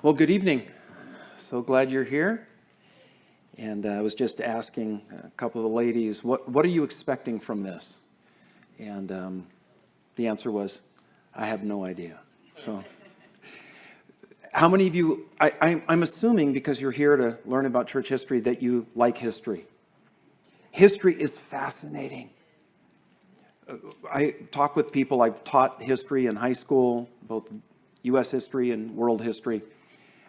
Well, good evening. So glad you're here. And I was just asking a couple of the ladies, what are you expecting from this? And the answer was, I have no idea. So how many of you, I'm assuming because you're here to learn about church history that you like history. History is fascinating. I talk with people, I've taught history in high school, both U.S. history and world history.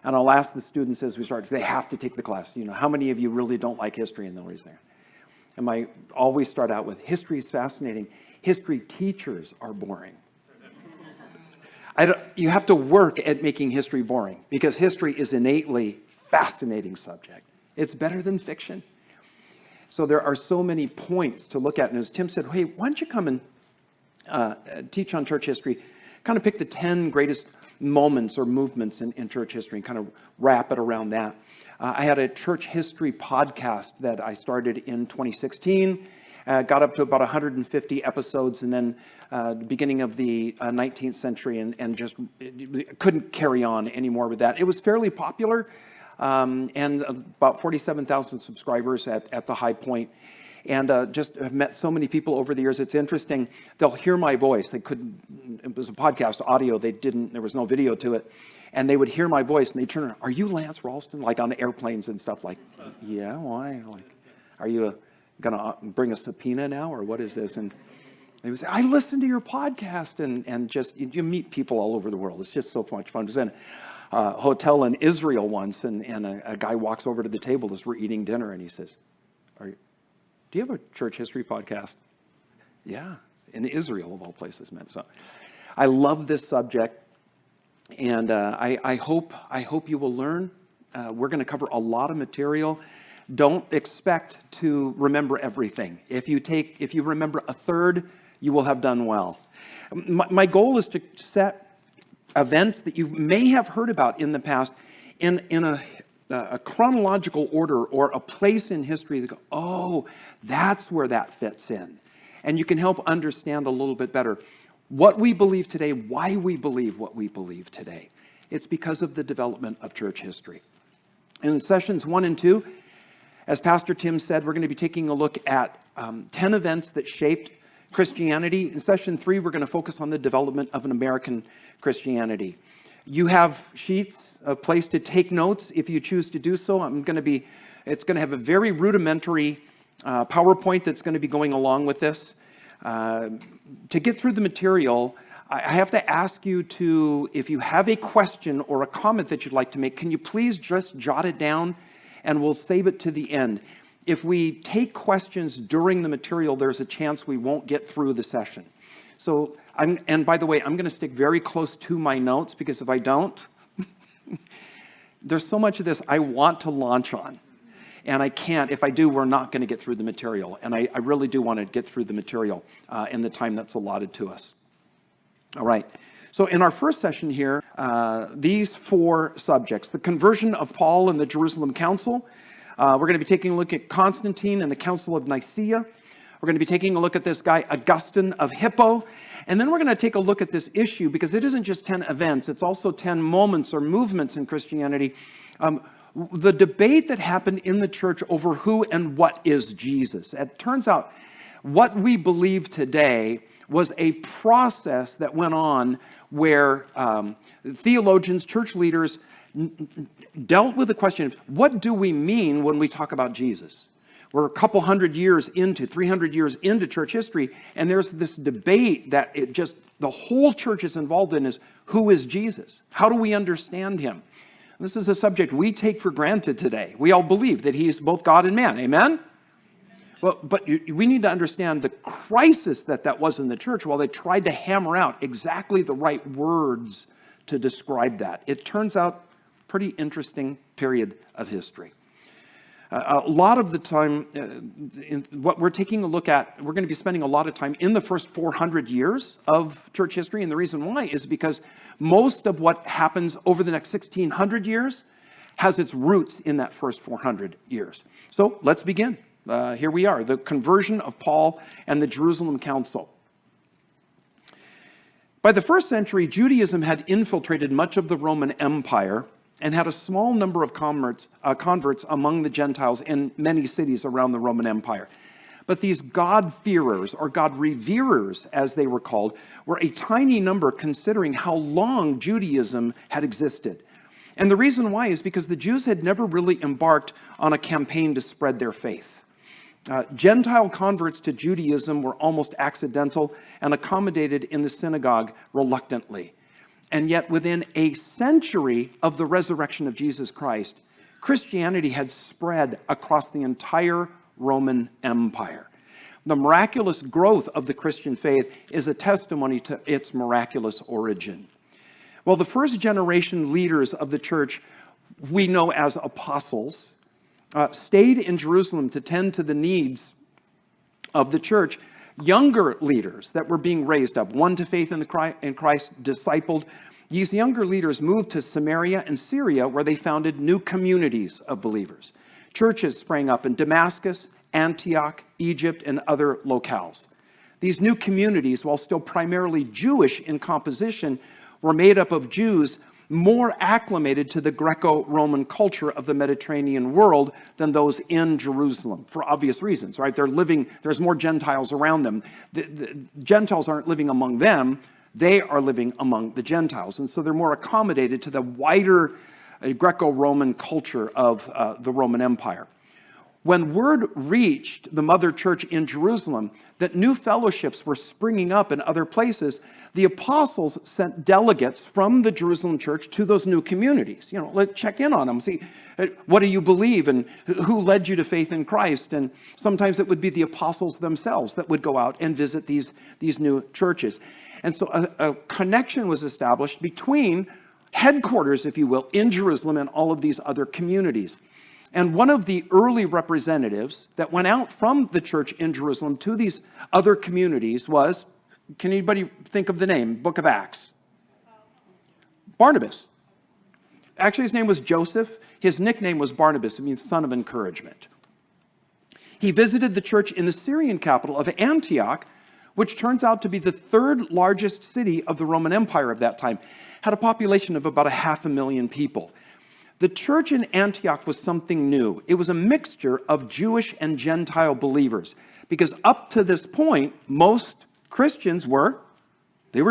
And I'll ask the students as we start, they have to take the class. You know, how many of you really don't like history? And they'll raise their hand. And I always start out with, history is fascinating. History teachers are boring. You have to work at making history boring because history is innately fascinating subject. It's better than fiction. So there are so many points to look at. And as Tim said, hey, why don't you come and teach on church history? Kind of pick the 10 greatest moments or movements in church history and kind of wrap it around that. I had a church history podcast that I started in 2016, got up to about 150 episodes, and then the beginning of the 19th century and just couldn't carry on anymore with that. It was fairly popular and about 47,000 subscribers at the high point. And just have met so many people over the years. It's interesting. They'll hear my voice. They couldn't, it was a podcast audio. There was no video to it. And they would hear my voice and they'd turn around, are you Lance Ralston? Like on airplanes and stuff like, yeah, why? Like, are you going to bring a subpoena now or what is this? And they would say, I listened to your podcast and just, you meet people all over the world. It's just so much fun. I was in a hotel in Israel once and a guy walks over to the table as we're eating dinner and he says, do you have a church history podcast? Yeah, in Israel of all places, man. So I love this subject, and I hope you will learn. We're going to cover a lot of material. Don't expect to remember everything. If you remember a third, you will have done well. My goal is to set events that you may have heard about in the past in a chronological order or a place in history that go, oh, that's where that fits in. And you can help understand a little bit better what we believe today, why we believe what we believe today. It's because of the development of church history. In sessions 1 and 2, as Pastor Tim said, we're going to be taking a look at 10 events that shaped Christianity. In session 3, we're going to focus on the development of an American Christianity. You have sheets, a place to take notes if you choose to do so. It's going to have a very rudimentary PowerPoint that's going to be going along with this. To get through the material, I have to ask you to, if you have a question or a comment that you'd like to make, can you please just jot it down and we'll save it to the end. If we take questions during the material, there's a chance we won't get through the session. So, and by the way, I'm going to stick very close to my notes because if I don't, there's so much of this I want to launch on. And I can't. If I do, we're not going to get through the material. And I really do want to get through the material in the time that's allotted to us. All right. So in our first session here, these 4 subjects, the conversion of Paul and the Jerusalem Council. We're going to be taking a look at Constantine and the Council of Nicaea. We're going to be taking a look at this guy, Augustine of Hippo. And then we're going to take a look at this issue because it isn't just 10 events. It's also 10 moments or movements in Christianity. The debate that happened in the church over who and what is Jesus. It turns out what we believe today was a process that went on where theologians, church leaders dealt with the question of what do we mean when we talk about Jesus? We're a couple 300 years into church history, and there's this debate that the whole church is involved in is who is Jesus? How do we understand him? This is a subject we take for granted today. We all believe that he's both God and man. Amen? Well, but we need to understand the crisis that was in the church while they tried to hammer out exactly the right words to describe that. It turns out pretty interesting period of history. A lot of the time, what we're taking a look at, we're going to be spending a lot of time in the first 400 years of church history. And the reason why is because most of what happens over the next 1,600 years has its roots in that first 400 years. So let's begin. Here we are, the conversion of Paul and the Jerusalem Council. By the first century, Judaism had infiltrated much of the Roman Empire, and had a small number of converts among the Gentiles in many cities around the Roman Empire. But these God-fearers, or God-reverers, as they were called, were a tiny number considering how long Judaism had existed. And the reason why is because the Jews had never really embarked on a campaign to spread their faith. Gentile converts to Judaism were almost accidental and accommodated in the synagogue reluctantly. And yet within a century of the resurrection of Jesus Christ, Christianity had spread across the entire Roman Empire. The miraculous growth of the Christian faith is a testimony to its miraculous origin. Well, the first generation leaders of the church, we know as apostles, stayed in Jerusalem to tend to the needs of the church. Younger leaders that were being raised up, won to faith in Christ, discipled. These younger leaders moved to Samaria and Syria, where they founded new communities of believers. Churches sprang up in Damascus, Antioch, Egypt, and other locales. These new communities, while still primarily Jewish in composition, were made up of Jews more acclimated to the Greco-Roman culture of the Mediterranean world than those in Jerusalem, for obvious reasons, right? There's more Gentiles around them. The Gentiles aren't living among them, they are living among the Gentiles. And so they're more accommodated to the wider Greco-Roman culture of the Roman Empire. When word reached the mother church in Jerusalem that new fellowships were springing up in other places, the apostles sent delegates from the Jerusalem church to those new communities. Let's check in on them, see, what do you believe and who led you to faith in Christ? And sometimes it would be the apostles themselves that would go out and visit these new churches. And so a connection was established between headquarters, if you will, in Jerusalem and all of these other communities. And one of the early representatives that went out from the church in Jerusalem to these other communities was, can anybody think of the name? Book of Acts. Barnabas. Actually, his name was Joseph. His nickname was Barnabas. It means son of encouragement. He visited the church in the Syrian capital of Antioch, which turns out to be the third largest city of the Roman Empire of that time. Had a population of about 500,000 people. The church in Antioch was something new. It was a mixture of Jewish and Gentile believers, because up to this point, most Christians were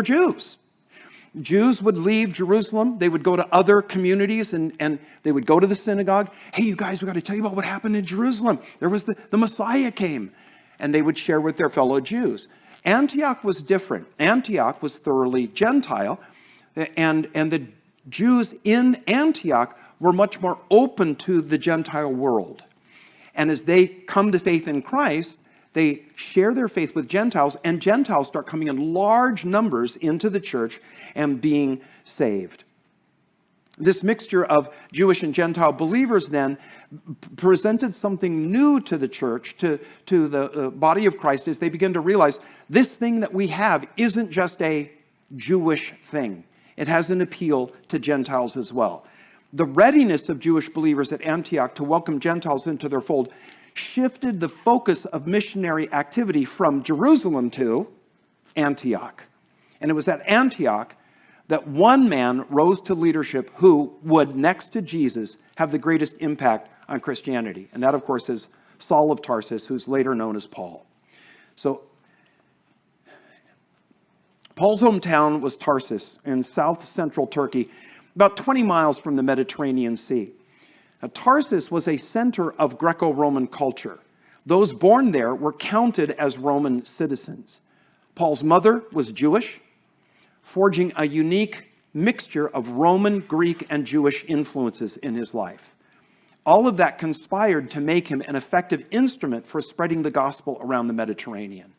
Jews. Jews would leave Jerusalem. They would go to other communities and they would go to the synagogue. Hey, you guys, we got to tell you about what happened in Jerusalem. There was the Messiah came. And they would share with their fellow Jews. Antioch was different. Antioch was thoroughly Gentile. And the Jews in Antioch were much more open to the Gentile world. And as they come to faith in Christ, they share their faith with Gentiles, and Gentiles start coming in large numbers into the church and being saved. This mixture of Jewish and Gentile believers then presented something new to the church, to the body of Christ, as they begin to realize this thing that we have isn't just a Jewish thing. It has an appeal to Gentiles as well. The readiness of Jewish believers at Antioch to welcome Gentiles into their fold shifted the focus of missionary activity from Jerusalem to Antioch. And it was at Antioch that one man rose to leadership who would, next to Jesus, have the greatest impact on Christianity. And that, of course, is Saul of Tarsus, who's later known as Paul. So, Paul's hometown was Tarsus in south-central Turkey, about 20 miles from the Mediterranean Sea. Now, Tarsus was a center of Greco-Roman culture. Those born there were counted as Roman citizens. Paul's mother was Jewish, forging a unique mixture of Roman, Greek, and Jewish influences in his life. All of that conspired to make him an effective instrument for spreading the gospel around the Mediterranean.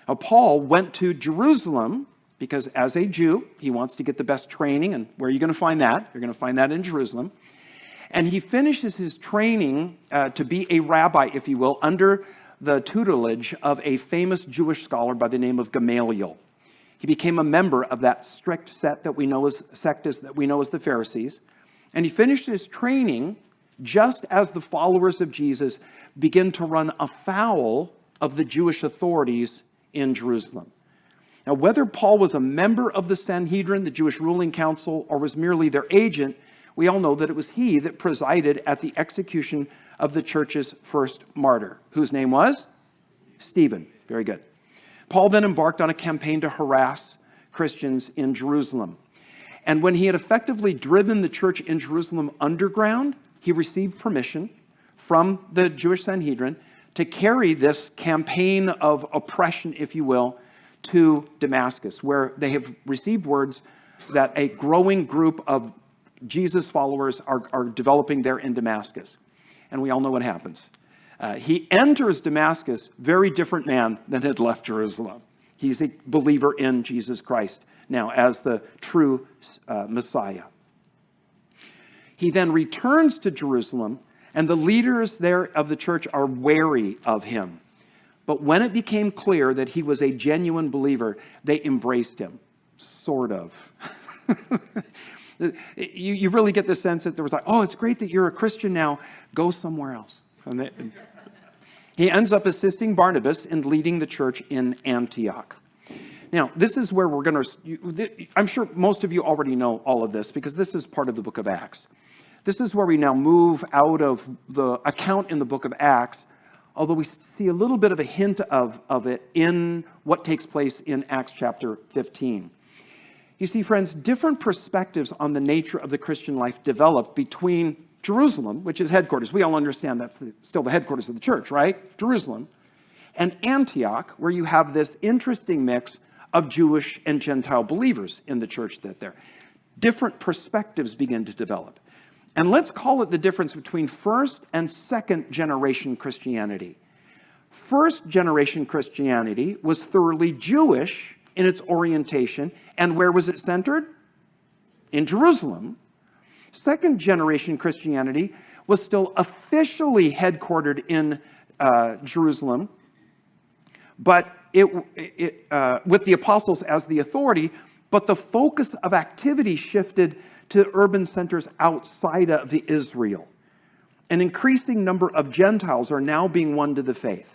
Now, Paul went to Jerusalem because as a Jew, he wants to get the best training. And where are you going to find that? You're going to find that in Jerusalem. And he finishes his training to be a rabbi, if you will, under the tutelage of a famous Jewish scholar by the name of Gamaliel. He became a member of that strict sect that we know as the Pharisees. And he finished his training just as the followers of Jesus begin to run afoul of the Jewish authorities in Jerusalem. Now, whether Paul was a member of the Sanhedrin, the Jewish ruling council, or was merely their agent, we all know that it was he that presided at the execution of the church's first martyr, whose name was Stephen. Very good. Paul then embarked on a campaign to harass Christians in Jerusalem. And when he had effectively driven the church in Jerusalem underground, he received permission from the Jewish Sanhedrin to carry this campaign of oppression, if you will, to Damascus, where they have received words that a growing group of Jesus followers are developing there in Damascus. And we all know what happens. He enters Damascus, very different man than had left Jerusalem. He's a believer in Jesus Christ now as the true Messiah. He then returns to Jerusalem, and the leaders there of the church are wary of him. But when it became clear that he was a genuine believer, they embraced him, sort of. You really get the sense that there was like, oh, it's great that you're a Christian now. Go somewhere else. And he ends up assisting Barnabas in leading the church in Antioch. Now, this is where we're going to, I'm sure most of you already know all of this because this is part of the book of Acts. This is where we now move out of the account in the book of Acts, although we see a little bit of a hint of it in what takes place in Acts chapter 15. You see, friends, different perspectives on the nature of the Christian life developed between Jerusalem, which is headquarters. We all understand that's still the headquarters of the church, right? Jerusalem. And Antioch, where you have this interesting mix of Jewish and Gentile believers in the church that there. Different perspectives begin to develop. And let's call it the difference between first and second generation Christianity. First generation Christianity was thoroughly Jewish in its orientation. And where was it centered? In Jerusalem. Second generation Christianity was still officially headquartered in Jerusalem, but with the apostles as the authority, but the focus of activity shifted to urban centers outside of Israel. An increasing number of Gentiles are now being won to the faith.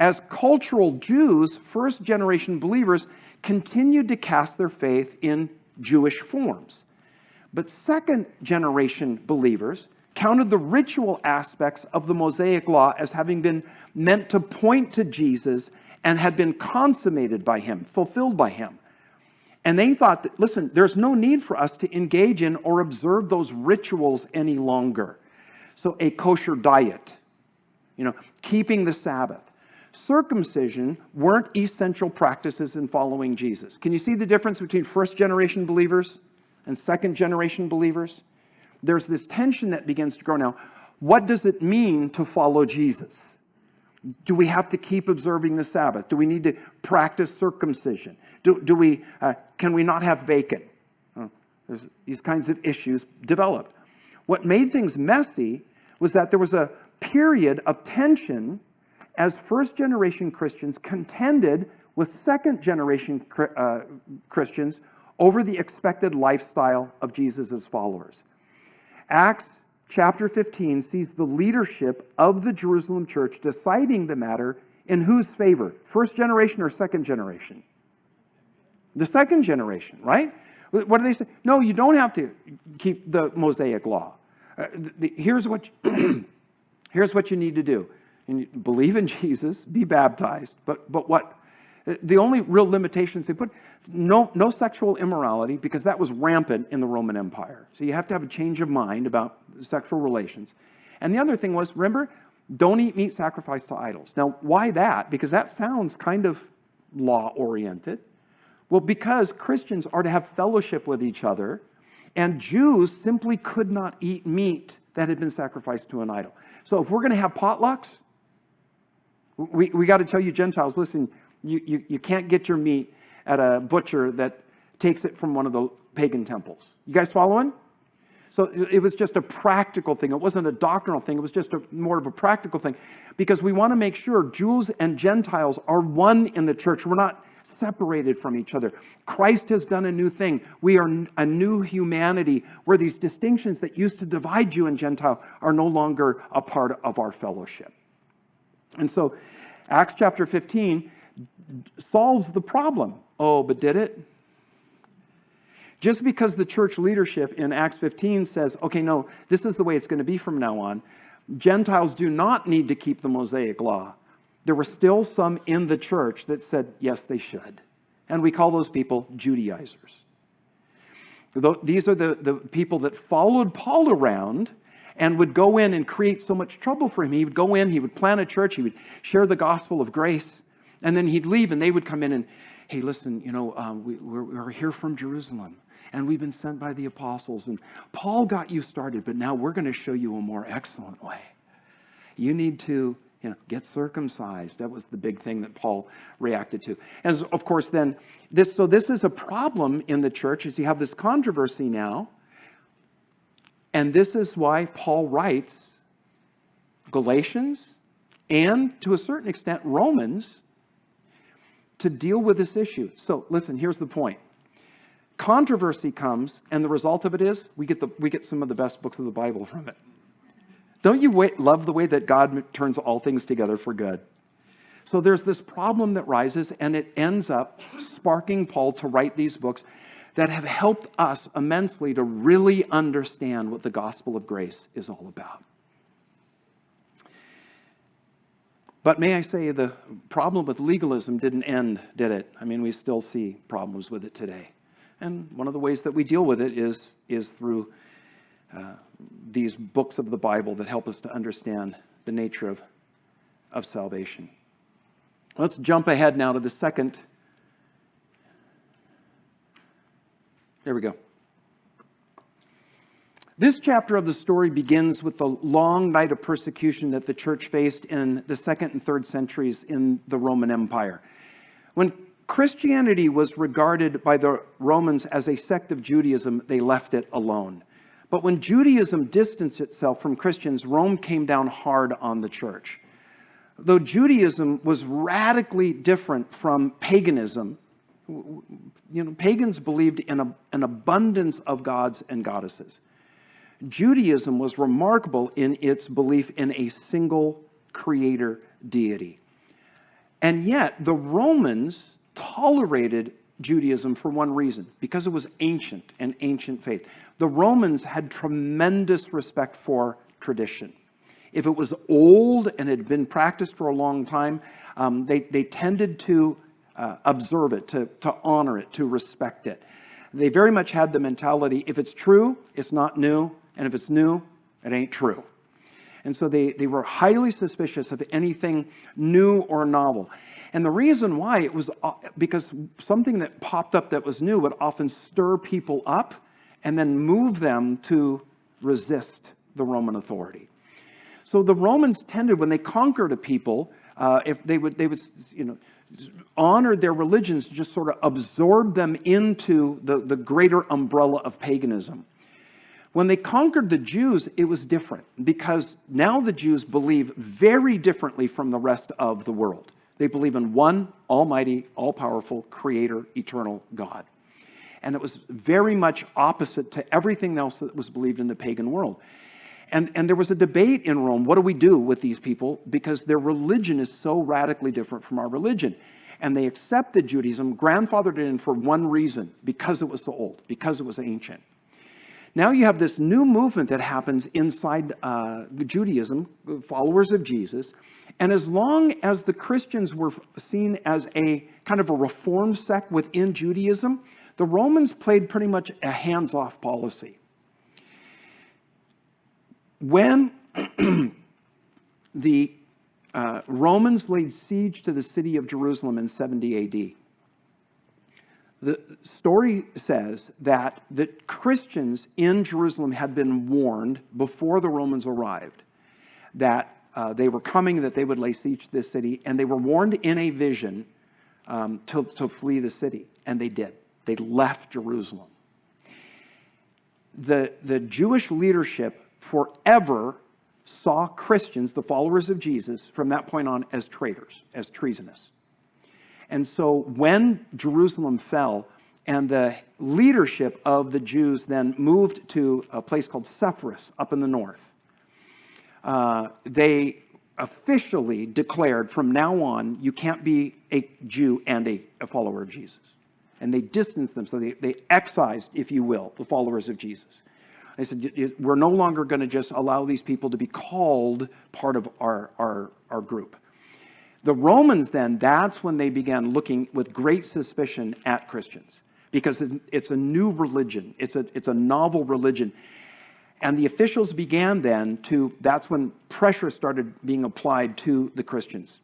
As cultural Jews, first generation believers continued to cast their faith in Jewish forms. But second generation believers counted the ritual aspects of the Mosaic law as having been meant to point to Jesus and had been consummated by him, fulfilled by him. And they thought that, listen, there's no need for us to engage in or observe those rituals any longer. So a kosher diet, keeping the Sabbath, circumcision weren't essential practices in following Jesus. Can you see the difference between first generation believers and second generation believers? There's this tension that begins to grow now. What does it mean to follow Jesus? Do we have to keep observing the Sabbath? Do we need to practice circumcision? Can we not have bacon? There's these kinds of issues developed. What made things messy was that there was a period of tension as first-generation Christians contended with second-generation Christians over the expected lifestyle of Jesus' followers. Acts chapter 15 sees the leadership of the Jerusalem church deciding the matter in whose favor? First generation or second generation? The second generation, right? What do they say? No, you don't have to keep the Mosaic law. Here's what you need to do. And you believe in Jesus, be baptized. But what? The only real limitations they put, no sexual immorality, because that was rampant in the Roman Empire. So you have to have a change of mind about sexual relations. And the other thing was, remember, don't eat meat sacrificed to idols. Now, why that? Because that sounds kind of law-oriented. Well, because Christians are to have fellowship with each other, and Jews simply could not eat meat that had been sacrificed to an idol. So if we're going to have potlucks, we got to tell you Gentiles, listen, you can't get your meat at a butcher that takes it from one of the pagan temples. You guys following? So it was just a practical thing. It wasn't a doctrinal thing. It was just more of a practical thing. Because we want to make sure Jews and Gentiles are one in the church. We're not separated from each other. Christ has done a new thing. We are a new humanity where these distinctions that used to divide Jew and Gentile are no longer a part of our fellowship. And so Acts chapter 15 solves the problem. Oh, but did it? Just because the church leadership in Acts 15 says, okay, no, this is the way it's going to be from now on, Gentiles do not need to keep the Mosaic law. There were still some in the church that said, yes, they should. And we call those people Judaizers. These are the people that followed Paul around and would go in and create so much trouble for him. He would go in, he would plant a church, he would share the gospel of grace, and then he'd leave and they would come in and, hey, listen, we're here from Jerusalem. And we've been sent by the apostles. And Paul got you started, but now we're going to show you a more excellent way. You need to get circumcised. That was the big thing that Paul reacted to. And of course, then, this is a problem in the church, is you have this controversy now. And this is why Paul writes Galatians and, to a certain extent, Romans to deal with this issue. So listen, here's the point. Controversy comes, and the result of it is we get some of the best books of the Bible from it. Don't you love the way that God turns all things together for good? So there's this problem that rises, and it ends up sparking Paul to write these books that have helped us immensely to really understand what the gospel of grace is all about. But may I say, the problem with legalism didn't end, did it? I mean, we still see problems with it today. And one of the ways that we deal with it is through these books of the Bible that help us to understand the nature of salvation. Let's jump ahead now to the second. There we go. This chapter of the story begins with the long night of persecution that the church faced in the 2nd and 3rd centuries in the Roman Empire. When Christianity was regarded by the Romans as a sect of Judaism, they left it alone. But when Judaism distanced itself from Christians, Rome came down hard on the church. Though Judaism was radically different from paganism, pagans believed in an abundance of gods and goddesses. Judaism was remarkable in its belief in a single creator deity. And yet, the Romans tolerated Judaism for one reason, because it was ancient, an ancient faith. The Romans had tremendous respect for tradition. If it was old and had been practiced for a long time, they tended to observe it, to honor it, to respect it. They very much had the mentality, if it's true, it's not new, and if it's new, it ain't true. And so they were highly suspicious of anything new or novel. And the reason why, it was because something that popped up that was new would often stir people up and then move them to resist the Roman authority. So the Romans tended, when they conquered a people, if they would honor their religions, just sort of absorb them into the greater umbrella of paganism. When they conquered the Jews, it was different, because now the Jews believe very differently from the rest of the world. They believe in one almighty, all-powerful, creator, eternal God. And it was very much opposite to everything else that was believed in the pagan world. And there was a debate in Rome, what do we do with these people? Because their religion is so radically different from our religion. And they accepted Judaism, grandfathered it in for one reason, because it was so old, because it was ancient. Now you have this new movement that happens inside Judaism, followers of Jesus. And as long as the Christians were seen as a kind of a reformed sect within Judaism, the Romans played pretty much a hands-off policy. When the Romans laid siege to the city of Jerusalem in 70 AD, the story says that the Christians in Jerusalem had been warned before the Romans arrived that they were coming, that they would lay siege to this city, and they were warned in a vision to flee the city, and they did. They left Jerusalem. The Jewish leadership forever saw Christians, the followers of Jesus, from that point on as traitors, as treasonous. And so when Jerusalem fell and the leadership of the Jews then moved to a place called Sepphoris up in the north, they officially declared from now on, you can't be a Jew and a follower of Jesus. And they distanced them, so they excised, if you will, the followers of Jesus. They said, we're no longer going to just allow these people to be called part of our group. The Romans then, that's when they began looking with great suspicion at Christians, because it's a new religion. It's a novel religion. And the officials began then that's when pressure started being applied to the Christians.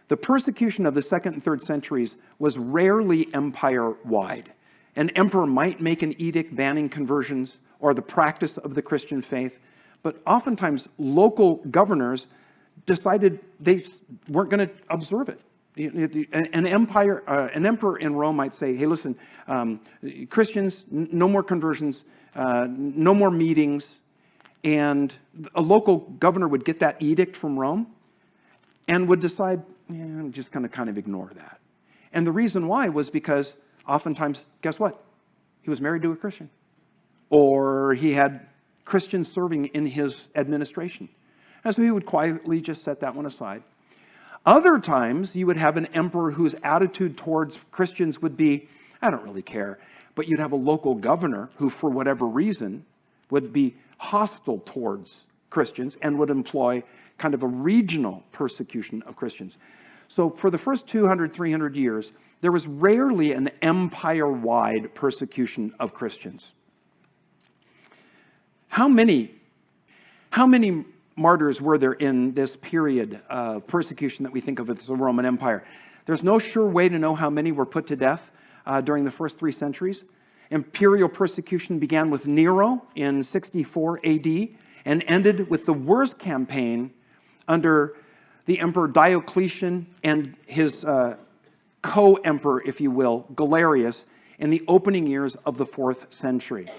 The persecution of the 2nd and 3rd centuries was rarely empire-wide. An emperor might make an edict banning conversions or the practice of the Christian faith, but oftentimes local governors decided they weren't going to observe it. An emperor in Rome might say, hey, listen, Christians, no more conversions, no more meetings. And a local governor would get that edict from Rome and would decide, I'm just going to kind of ignore that. And the reason why was because oftentimes, guess what? He was married to a Christian. Or he had Christians serving in his administration. And so he would quietly just set that one aside. Other times, you would have an emperor whose attitude towards Christians would be, I don't really care. But you'd have a local governor who, for whatever reason, would be hostile towards Christians and would employ kind of a regional persecution of Christians. So for the first 200, 300 years, there was rarely an empire-wide persecution of Christians. How many martyrs were there in this period of persecution that we think of as the Roman Empire? There's no sure way to know how many were put to death during the first 3 centuries. Imperial persecution began with Nero in 64 AD and ended with the worst campaign under the Emperor Diocletian and his co-emperor, if you will, Galerius, in the opening years of the 4th century.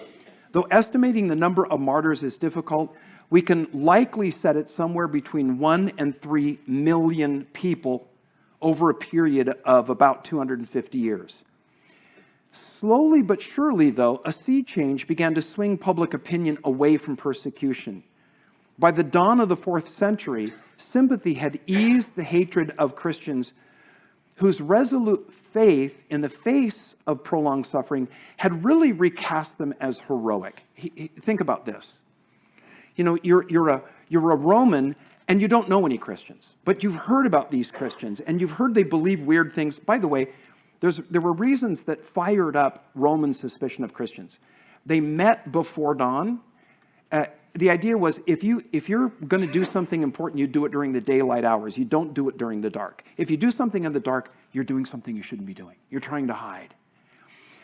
Though estimating the number of martyrs is difficult, we can likely set it somewhere between 1 and 3 million people over a period of about 250 years. Slowly but surely, though, a sea change began to swing public opinion away from persecution. By the dawn of the 4th century, sympathy had eased the hatred of Christians whose resolute faith in the face of prolonged suffering had really recast them as heroic. Think about this. You know, you're a Roman and you don't know any Christians, but you've heard about these Christians and you've heard they believe weird things. By the way, there were reasons that fired up Roman suspicion of Christians. They met before dawn. The idea was if you're going to do something important, you do it during the daylight hours. You don't do it during the dark. If you do something in the dark, you're doing something you shouldn't be doing. You're trying to hide.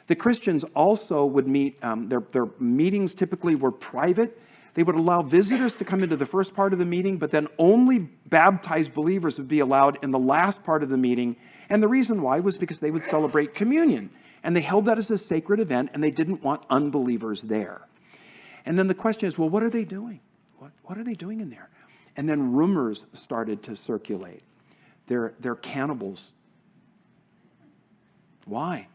The Christians also would meet, their meetings typically were private. They would allow visitors to come into the first part of the meeting, but then only baptized believers would be allowed in the last part of the meeting. And the reason why was because they would celebrate communion. And they held that as a sacred event, and they didn't want unbelievers there. And then the question is, well, what are they doing? What are they doing in there? And then rumors started to circulate. They're cannibals. Why?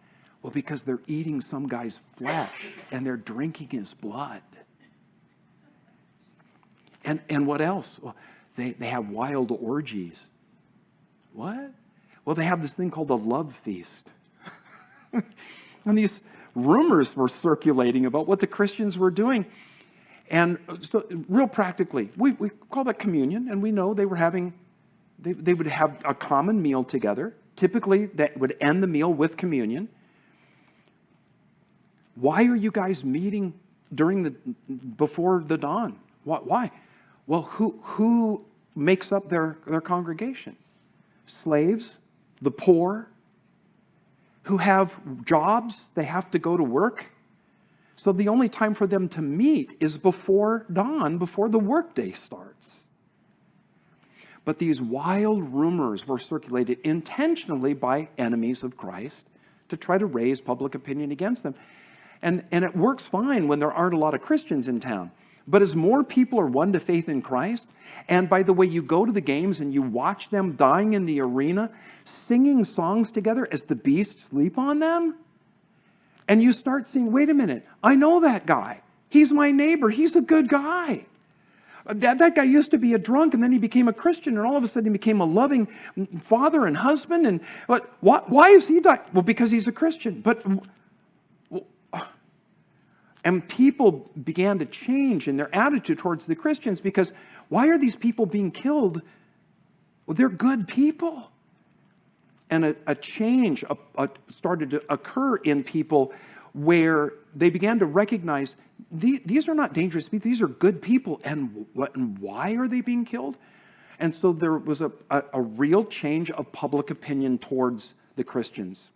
Well, because they're eating some guy's flesh and they're drinking his blood. And what else? Well, they have wild orgies. What? Well, they have this thing called a love feast. And these rumors were circulating about what the Christians were doing. And so real practically, we call that communion, and we know they would have a common meal together. Typically, that would end the meal with communion. Why are you guys meeting before the dawn? Why? Well, who makes up their congregation? Slaves, the poor, who have jobs, they have to go to work. So the only time for them to meet is before dawn, before the workday starts. But these wild rumors were circulated intentionally by enemies of Christ to try to raise public opinion against them. And it works fine when there aren't a lot of Christians in town. But as more people are won to faith in Christ, and by the way, you go to the games and you watch them dying in the arena, singing songs together as the beasts leap on them, and you start seeing, wait a minute, I know that guy. He's my neighbor. He's a good guy. That guy used to be a drunk, and then he became a Christian, and all of a sudden he became a loving father and husband. And why is he dying? Well, because he's a Christian. And people began to change in their attitude towards the Christians, because why are these people being killed? Well, they're good people. And a change started to occur in people where they began to recognize these are not dangerous people, these are good people, and why are they being killed? And so there was a real change of public opinion towards the Christians.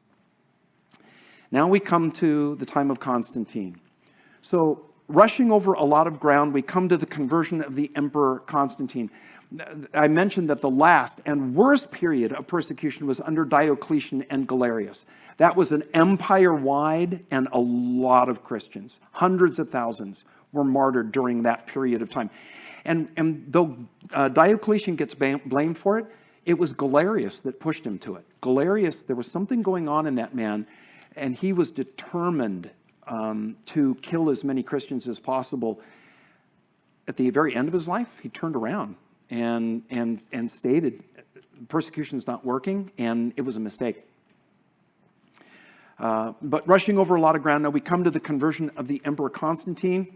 Now we come to the time of Constantine. So rushing over a lot of ground, we come to the conversion of the Emperor Constantine. I mentioned that the last and worst period of persecution was under Diocletian and Galerius. That was an empire-wide, and a lot of Christians, hundreds of thousands, were martyred during that period of time. And though Diocletian gets blamed for it, it was Galerius that pushed him to it. Galerius, there was something going on in that man, and he was determined to kill as many Christians as possible. At the very end of his life, he turned around and stated persecution is not working, and it was a mistake. But rushing over a lot of ground, now we come to the conversion of the Emperor Constantine.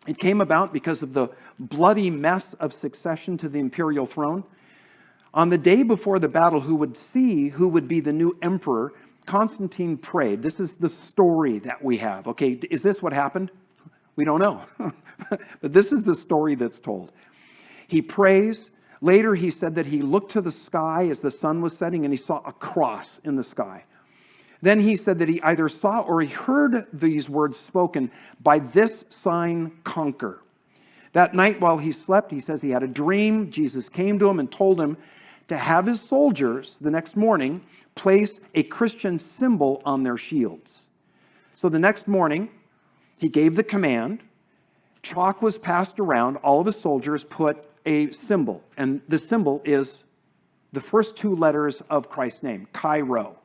It came about because of the bloody mess of succession to the imperial throne. On the day before the battle, who would be the new emperor, Constantine prayed. This is the story that we have. Okay, is this what happened? We don't know. But this is the story that's told. He prays. Later, he said that he looked to the sky as the sun was setting, and he saw a cross in the sky. Then he said that he either saw or he heard these words spoken, "By this sign conquer." That night while he slept, he says he had a dream. Jesus came to him and told him to have his soldiers the next morning place a Christian symbol on their shields. So the next morning, he gave the command. Chalk was passed around. All of his soldiers put a symbol, and the symbol is the first two letters of Christ's name, Chi-Rho.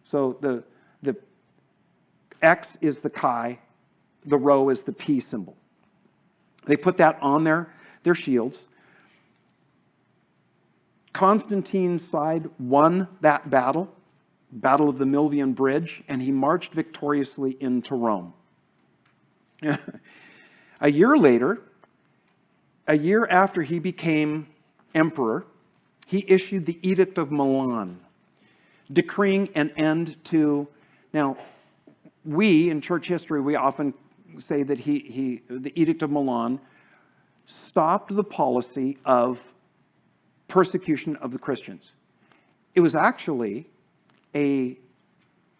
So the X is the Chi, the Rho is the P symbol. They put that on their shields. Constantine's side won that battle of the Milvian Bridge, and he marched victoriously into Rome. A year later, a year after he became emperor, he issued the Edict of Milan, decreeing an end to, now, we in church history, we often say that the Edict of Milan stopped the policy of persecution of the Christians. It was actually an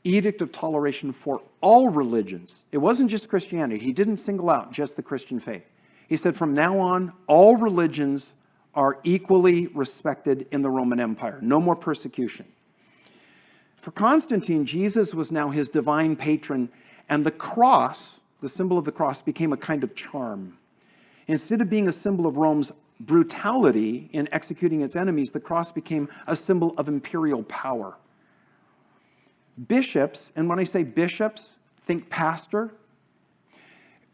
edict of toleration for all religions. It wasn't just Christianity. He didn't single out just the Christian faith. He said from now on, all religions are equally respected in the Roman Empire. No more persecution. For Constantine, Jesus was now his divine patron, and the cross, the symbol of the cross, became a kind of charm. Instead of being a symbol of Rome's brutality in executing its enemies, the cross became a symbol of imperial power. Bishops, and when I say bishops, think pastor.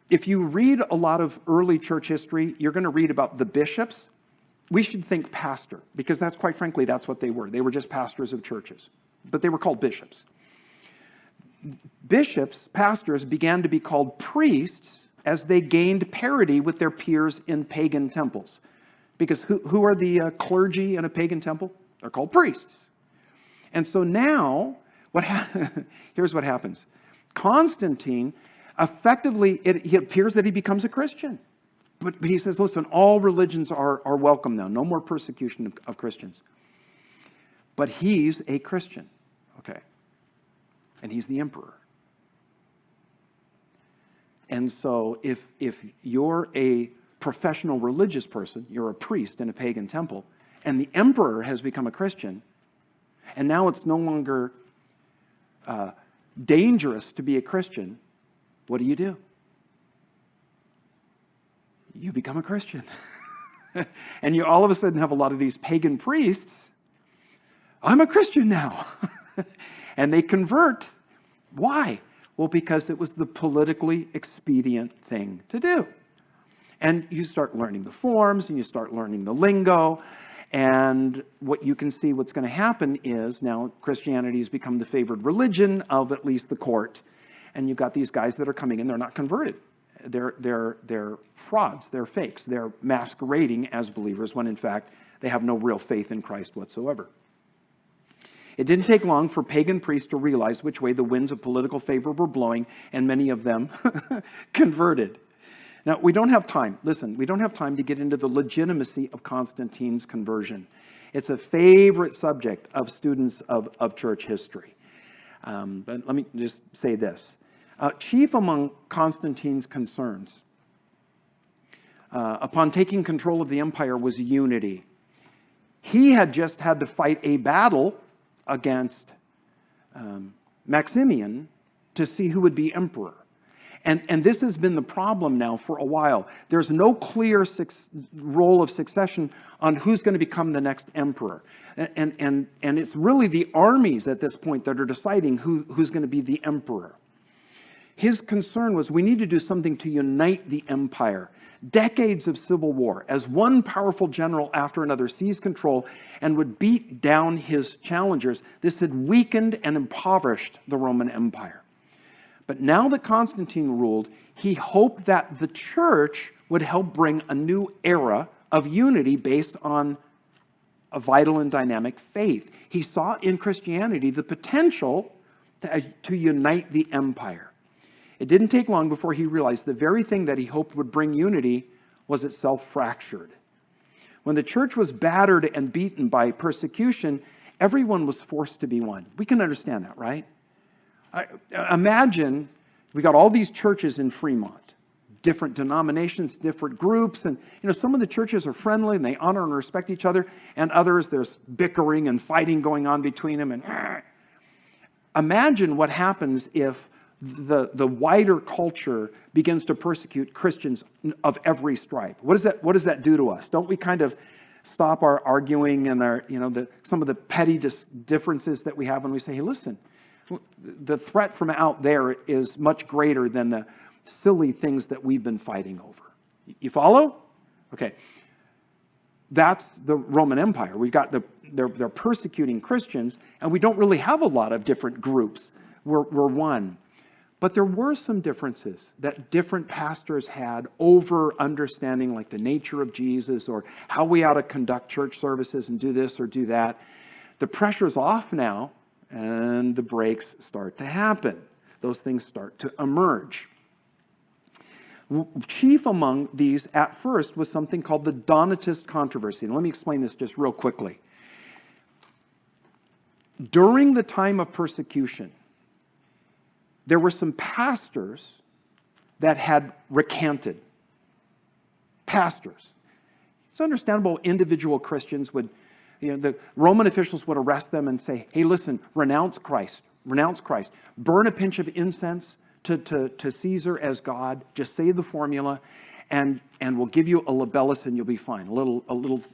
If you read a lot of early church history, you're going to read about the bishops. We should think pastor, because that's, quite frankly, that's what they were. They were just pastors of churches, but they were called bishops. Bishops, pastors, began to be called priests as they gained parity with their peers in pagan temples. Because who are the clergy in a pagan temple? They're called priests. And so now, here's what happens. Constantine, effectively, it appears that he becomes a Christian. But he says, listen, all religions are welcome now. No more persecution of Christians. But he's a Christian, okay? And he's the emperor. And so if you're a professional religious person, you're a priest in a pagan temple, and the emperor has become a Christian, and now it's no longer dangerous to be a Christian, what do? You become a Christian. And you all of a sudden have a lot of these pagan priests. I'm a Christian now. And they convert. Why? Well, because it was the politically expedient thing to do. And you start learning the forms and you start learning the lingo. And what you can see what's going to happen is now Christianity has become the favored religion of at least the court. And you've got these guys that are coming in, they're not converted. They're frauds, they're fakes. They're masquerading as believers when in fact they have no real faith in Christ whatsoever. It didn't take long for pagan priests to realize which way the winds of political favor were blowing, and many of them converted. Now, we don't have time. Listen, we don't have time to get into the legitimacy of Constantine's conversion. It's a favorite subject of students of church history. But let me just say this. Chief among Constantine's concerns upon taking control of the empire was unity. He had just had to fight a battle against Maximian to see who would be emperor. And this has been the problem now for a while. There's no clear role of succession on who's going to become the next emperor. And it's really the armies at this point that are deciding who's going to be the emperor. His concern was we need to do something to unite the empire. Decades of civil war, as one powerful general after another seized control and would beat down his challengers, this had weakened and impoverished the Roman Empire. But now that Constantine ruled, he hoped that the church would help bring a new era of unity based on a vital and dynamic faith. He saw in Christianity the potential to unite the empire. It didn't take long before he realized the very thing that he hoped would bring unity was itself fractured. When the church was battered and beaten by persecution, everyone was forced to be one. We can understand that, right? Imagine we got all these churches in Fremont, different denominations, different groups, and some of the churches are friendly and they honor and respect each other, and others there's bickering and fighting going on between them. And imagine what happens if the wider culture begins to persecute Christians of every stripe. What does that do to us? Don't we kind of stop our arguing and our some of the petty differences that we have, and we say, hey, listen. The threat from out there is much greater than the silly things that we've been fighting over. You follow? Okay. That's the Roman Empire. We've got they're persecuting Christians, and we don't really have a lot of different groups. We're one. But there were some differences that different pastors had over understanding like the nature of Jesus or how we ought to conduct church services and do this or do that. The pressure's off now. And the breaks start to happen. Those things start to emerge. Chief among these at first was something called the Donatist controversy. And let me explain this just real quickly. During the time of persecution, there were some pastors that had recanted. Pastors. It's understandable individual Christians would the Roman officials would arrest them and say, hey, listen, renounce Christ. Burn a pinch of incense to Caesar as God. Just say the formula, and we'll give you a libellus and you'll be fine. A little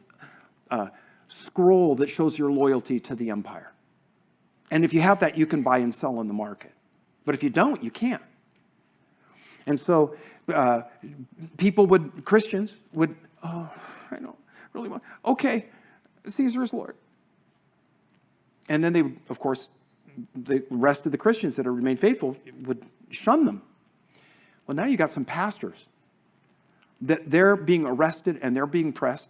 scroll that shows your loyalty to the empire. And if you have that, you can buy and sell in the market. But if you don't, you can't. And so Christians would, I don't really want, okay, Caesar is Lord. And then they, of course, the rest of the Christians that have remained faithful would shun them. Well, now you got some pastors that they're being arrested and they're being pressed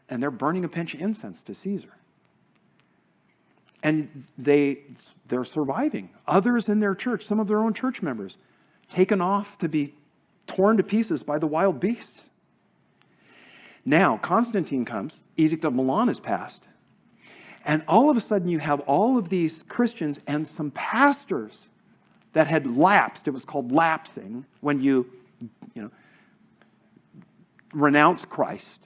and they're burning a pinch of incense to Caesar. And they're surviving. Others in their church, some of their own church members, taken off to be torn to pieces by the wild beasts. Now, Constantine comes, Edict of Milan is passed, and all of a sudden you have all of these Christians and some pastors that had lapsed. It was called lapsing when you renounce Christ.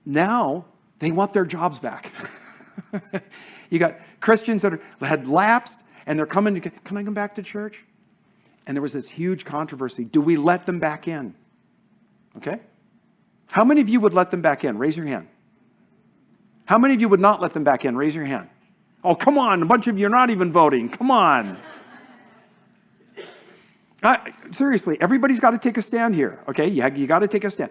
Now they want their jobs back. You got Christians that had lapsed and they're coming to, can I come back to church? And there was this huge controversy. Do we let them back in? Okay. How many of you would let them back in? Raise your hand. How many of you would not let them back in? Raise your hand. Oh, come on. A bunch of you are not even voting. Come on. Seriously, everybody's got to take a stand here, okay? You got to take a stand.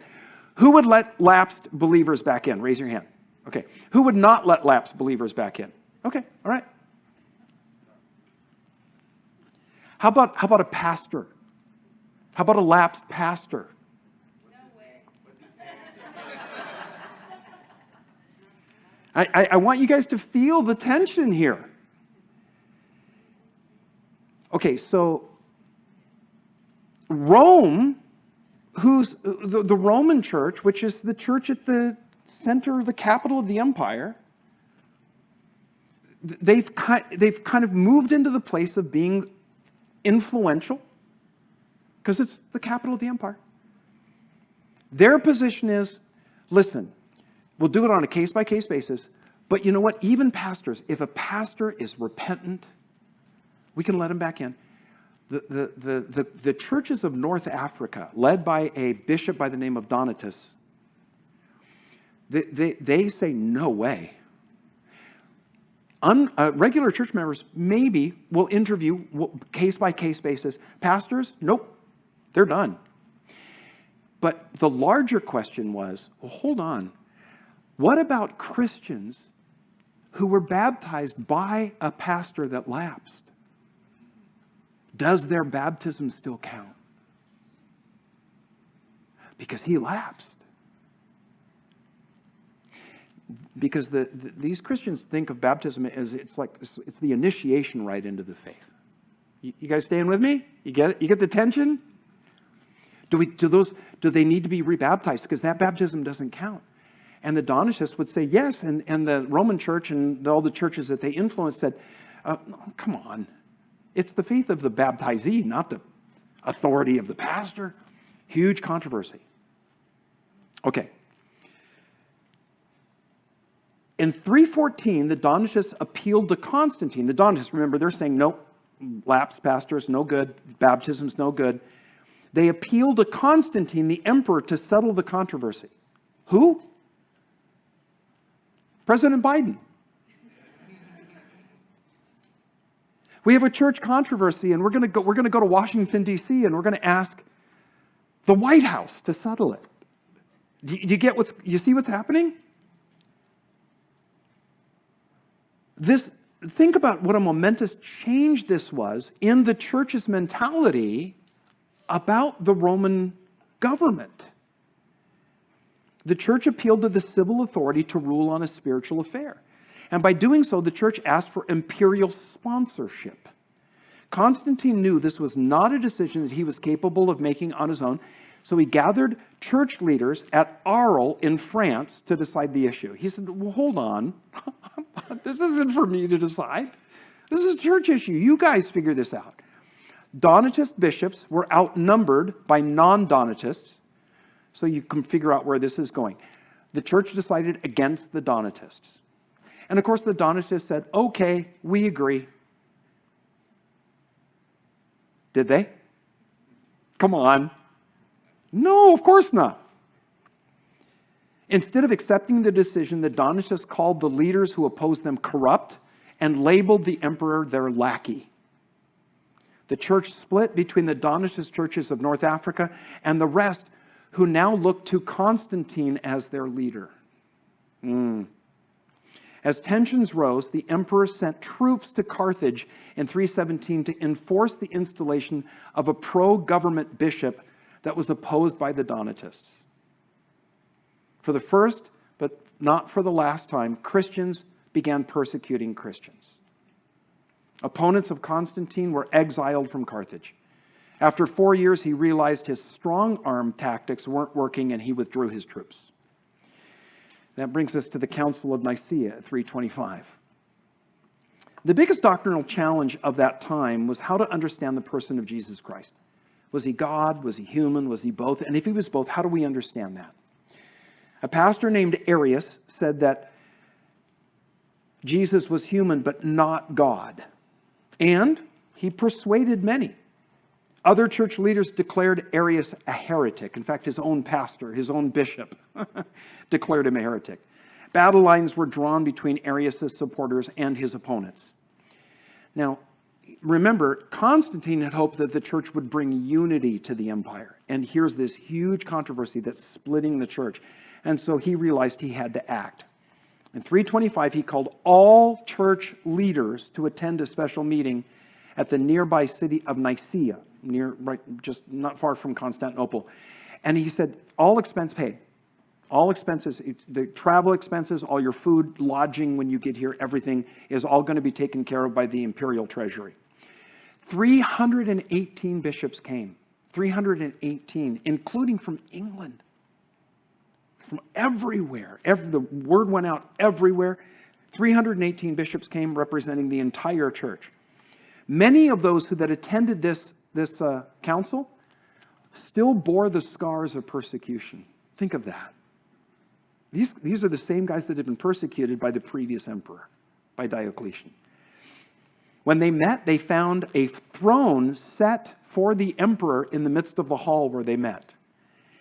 Who would let lapsed believers back in? Raise your hand. Okay. Who would not let lapsed believers back in? Okay, all right. How about a pastor? How about a lapsed pastor? No way. I want you guys to feel the tension here. Okay, so Rome, who's the Roman church, which is the church at the center of the capital of the empire, they've kind of moved into the place of being influential because it's the capital of the empire. Their position is, listen, we'll do it on a case-by-case basis, but you know what? Even pastors, if a pastor is repentant, we can let him back in. The churches of North Africa, led by a bishop by the name of Donatus, they say, no way. Regular church members maybe will interview case-by-case basis. Pastors, nope, they're done. But the larger question was, well, hold on. What about Christians who were baptized by a pastor that lapsed? Does their baptism still count? Because he lapsed. Because these Christians think of baptism as it's the initiation right into the faith. You guys staying with me? You get it? You get the tension? Do they need to be rebaptized? Because that baptism doesn't count. And the Donatists would say yes, and the Roman church and all the churches that they influenced said, come on. It's the faith of the baptizee, not the authority of the pastor. Huge controversy. Okay. In 314, the Donatists appealed to Constantine. The Donatists, remember, they're saying, nope, lapsed pastors, no good. Baptism's no good. They appealed to Constantine, the emperor, to settle the controversy. Who? President Biden. We have a church controversy, and we're going to go to Washington, D.C., and we're going to ask the White House to settle it. You see what's happening? Think about what a momentous change this was in the church's mentality about the Roman government. The church appealed to the civil authority to rule on a spiritual affair. And by doing so, the church asked for imperial sponsorship. Constantine knew this was not a decision that he was capable of making on his own, so he gathered church leaders at Arles in France to decide the issue. He said, well, hold on. This isn't for me to decide. This is a church issue. You guys figure this out. Donatist bishops were outnumbered by non-Donatists, so you can figure out where this is going. The church decided against the Donatists. And of course, the Donatists said, okay, we agree. Did they? Come on. No, of course not. Instead of accepting the decision, the Donatists called the leaders who opposed them corrupt and labeled the emperor their lackey. The church split between the Donatist churches of North Africa and the rest, who now looked to Constantine as their leader. As tensions rose, the emperor sent troops to Carthage in 317 to enforce the installation of a pro-government bishop that was opposed by the Donatists. For the first, but not for the last time, Christians began persecuting Christians. Opponents of Constantine were exiled from Carthage. After 4 years, he realized his strong-arm tactics weren't working, and he withdrew his troops. That brings us to the Council of Nicaea at 325. The biggest doctrinal challenge of that time was how to understand the person of Jesus Christ. Was he God? Was he human? Was he both? And if he was both, how do we understand that? A pastor named Arius said that Jesus was human but not God. And he persuaded many. Other church leaders declared Arius a heretic. In fact, his own pastor, his own bishop, declared him a heretic. Battle lines were drawn between Arius' supporters and his opponents. Now, remember, Constantine had hoped that the church would bring unity to the empire. And here's this huge controversy that's splitting the church. And so he realized he had to act. In 325, he called all church leaders to attend a special meeting at the nearby city of Nicaea, just not far from Constantinople. And he said, all expense paid. All expenses, the travel expenses, all your food, lodging when you get here, everything is all going to be taken care of by the imperial treasury. 318 bishops came. 318, including from England. From everywhere. The word went out everywhere. 318 bishops came representing the entire church. Many of those that attended this council still bore the scars of persecution. Think of that. These are the same guys that had been persecuted by the previous emperor, by Diocletian. When they met, they found a throne set for the emperor in the midst of the hall where they met.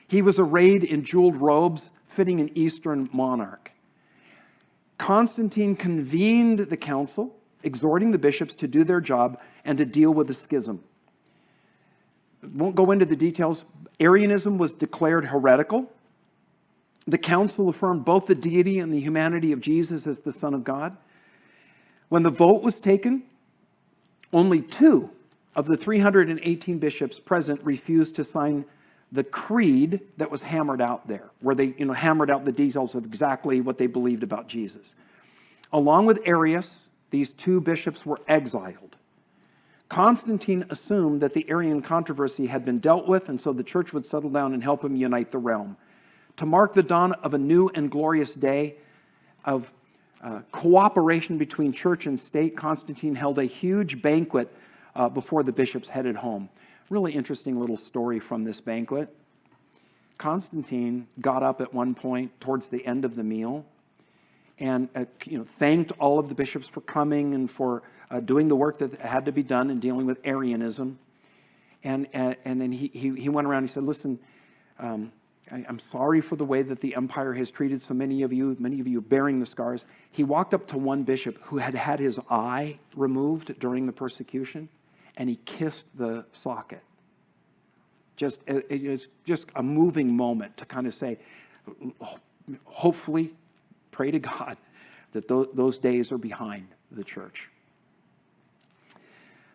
He was arrayed in jeweled robes, fitting an Eastern monarch. Constantine convened the council, exhorting the bishops to do their job and to deal with the schism. Won't go into the details. Arianism was declared heretical. The council affirmed both the deity and the humanity of Jesus as the Son of God. When the vote was taken, only 2 of the 318 bishops present refused to sign the creed that was hammered out there, where they hammered out the details of exactly what they believed about Jesus. Along with Arius, these 2 bishops were exiled. Constantine assumed that the Arian controversy had been dealt with, and so the church would settle down and help him unite the realm. To mark the dawn of a new and glorious day of cooperation between church and state, Constantine held a huge banquet before the bishops headed home. Really interesting little story from this banquet. Constantine got up at one point towards the end of the meal and thanked all of the bishops for coming and for doing the work that had to be done in dealing with Arianism. And then he went around and he said, listen, I'm sorry for the way that the empire has treated so many of you bearing the scars. He walked up to one bishop who had had his eye removed during the persecution, and he kissed the socket. It was just a moving moment to kind of say, hopefully, pray to God that those days are behind the church.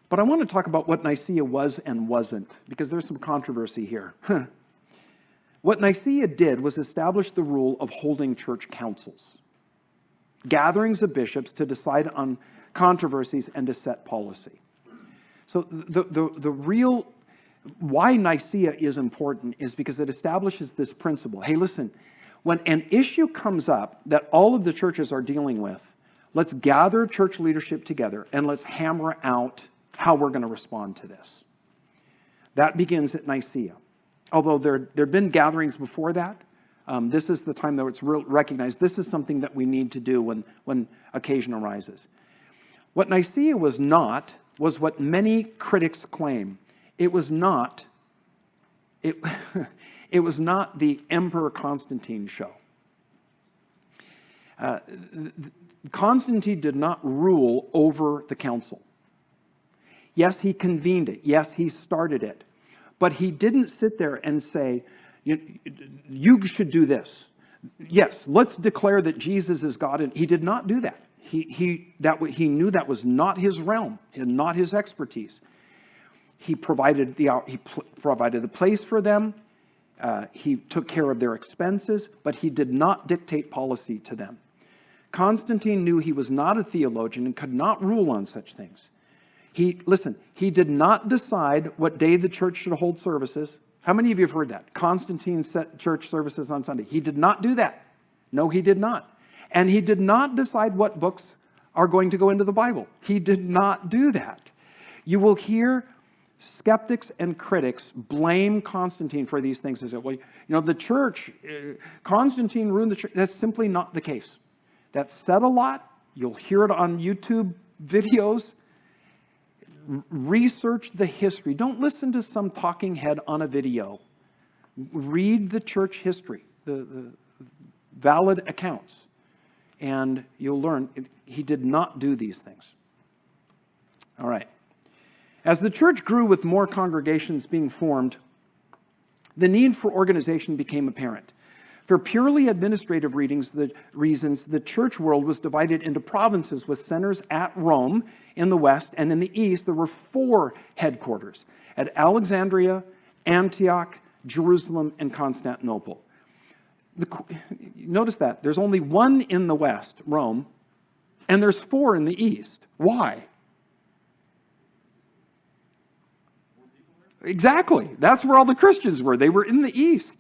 But I want to talk about what Nicaea was and wasn't, because there's some controversy here. What Nicaea did was establish the rule of holding church councils, gatherings of bishops to decide on controversies and to set policy. So the real why Nicaea is important is because it establishes this principle. Hey, listen, when an issue comes up that all of the churches are dealing with, let's gather church leadership together and let's hammer out how we're going to respond to this. That begins at Nicaea. Although there have been gatherings before that, this is the time that it's recognized. This is something that we need to do when occasion arises. What Nicaea was not was what many critics claim. It was not the Emperor Constantine show. Constantine did not rule over the council. Yes, he convened it. Yes, he started it. But he didn't sit there and say, you should do this. Yes, let's declare that Jesus is God. And he did not do that. He knew that was not his realm and not his expertise. He provided the place for them. He took care of their expenses, but he did not dictate policy to them. Constantine knew he was not a theologian and could not rule on such things. He did not decide what day the church should hold services. How many of you have heard that? Constantine set church services on Sunday. He did not do that. No, he did not. And he did not decide what books are going to go into the Bible. He did not do that. You will hear skeptics and critics blame Constantine for these things. They say, well, the church, Constantine ruined the church. That's simply not the case. That's said a lot. You'll hear it on YouTube videos. Research the history. Don't listen to some talking head on a video. Read the church history, the valid accounts, and you'll learn he did not do these things. All right. As the church grew with more congregations being formed, the need for organization became apparent. For purely administrative reasons, the church world was divided into provinces with centers at Rome in the west, and in the east there were 4 headquarters at Alexandria, Antioch, Jerusalem, and Constantinople. Notice that there's only 1 in the west, Rome, and there's 4 in the east. Why? Exactly. That's where all the Christians were. They were in the east.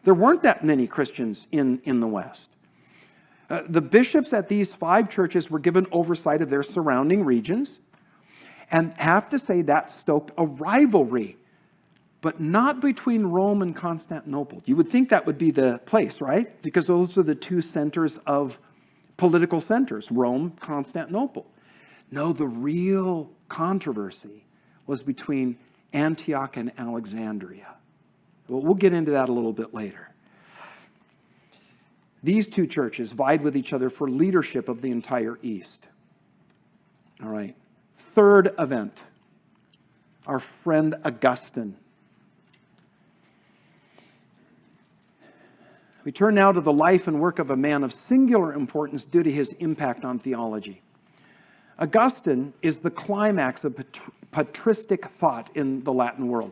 There weren't that many Christians in the west. The bishops at these 5 churches were given oversight of their surrounding regions, and have to say that stoked a rivalry, but not between Rome and Constantinople. You would think that would be the place, right? Because those are the 2 centers of political centers, Rome, Constantinople. No, the real controversy was between Antioch and Alexandria. Well, we'll get into that a little bit later. These 2 churches vied with each other for leadership of the entire East. All right. 3rd event. Our friend Augustine. We turn now to the life and work of a man of singular importance due to his impact on theology. Augustine is the climax of patristic thought in the Latin world.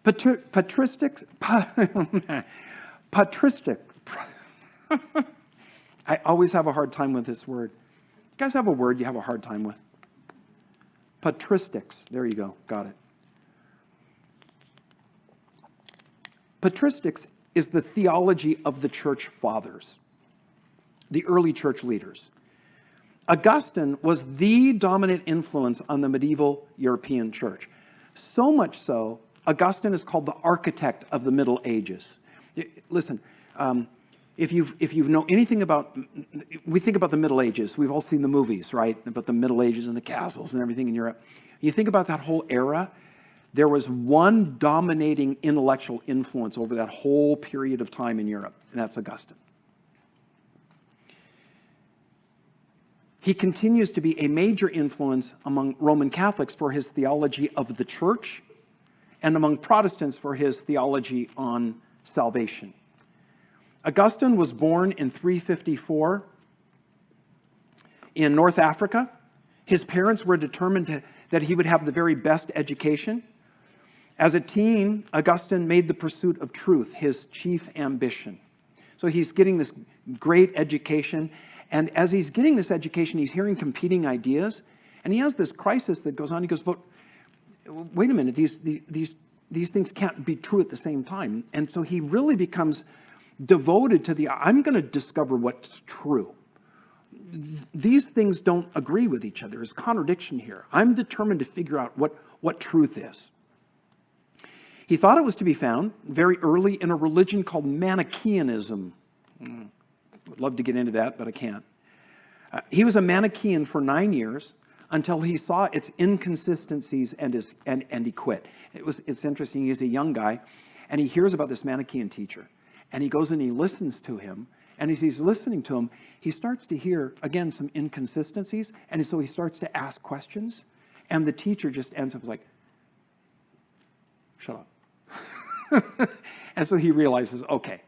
Patristic. I always have a hard time with this word. You guys have a word you have a hard time with? Patristics. There you go. Got it. Patristics is the theology of the church fathers, the early church leaders. Augustine was the dominant influence on the medieval European church. So much so, Augustine is called the architect of the Middle Ages. Listen, if you know anything about, we think about the Middle Ages. We've all seen the movies, right? About the Middle Ages and the castles and everything in Europe. You think about that whole era, there was one dominating intellectual influence over that whole period of time in Europe, and that's Augustine. He continues to be a major influence among Roman Catholics for his theology of the church and among Protestants for his theology on salvation. Augustine was born in 354 in North Africa. His parents were determined that he would have the very best education. As a teen, Augustine made the pursuit of truth his chief ambition. So he's getting this great education. And as he's getting this education, he's hearing competing ideas. And he has this crisis that goes on. He goes, but wait a minute, these things can't be true at the same time. And so he really becomes devoted to I'm going to discover what's true. These things don't agree with each other. There's contradiction here. I'm determined to figure out what truth is. He thought it was to be found very early in a religion called Manichaeanism. Would love to get into that, but I can't. He was a Manichaean for 9 years until he saw its inconsistencies and he quit. It's interesting. He's a young guy, and he hears about this Manichaean teacher, and he goes and he listens to him. And as he's listening to him, he starts to hear, again, some inconsistencies. And so he starts to ask questions. And the teacher just ends up like, shut up. And so he realizes, okay,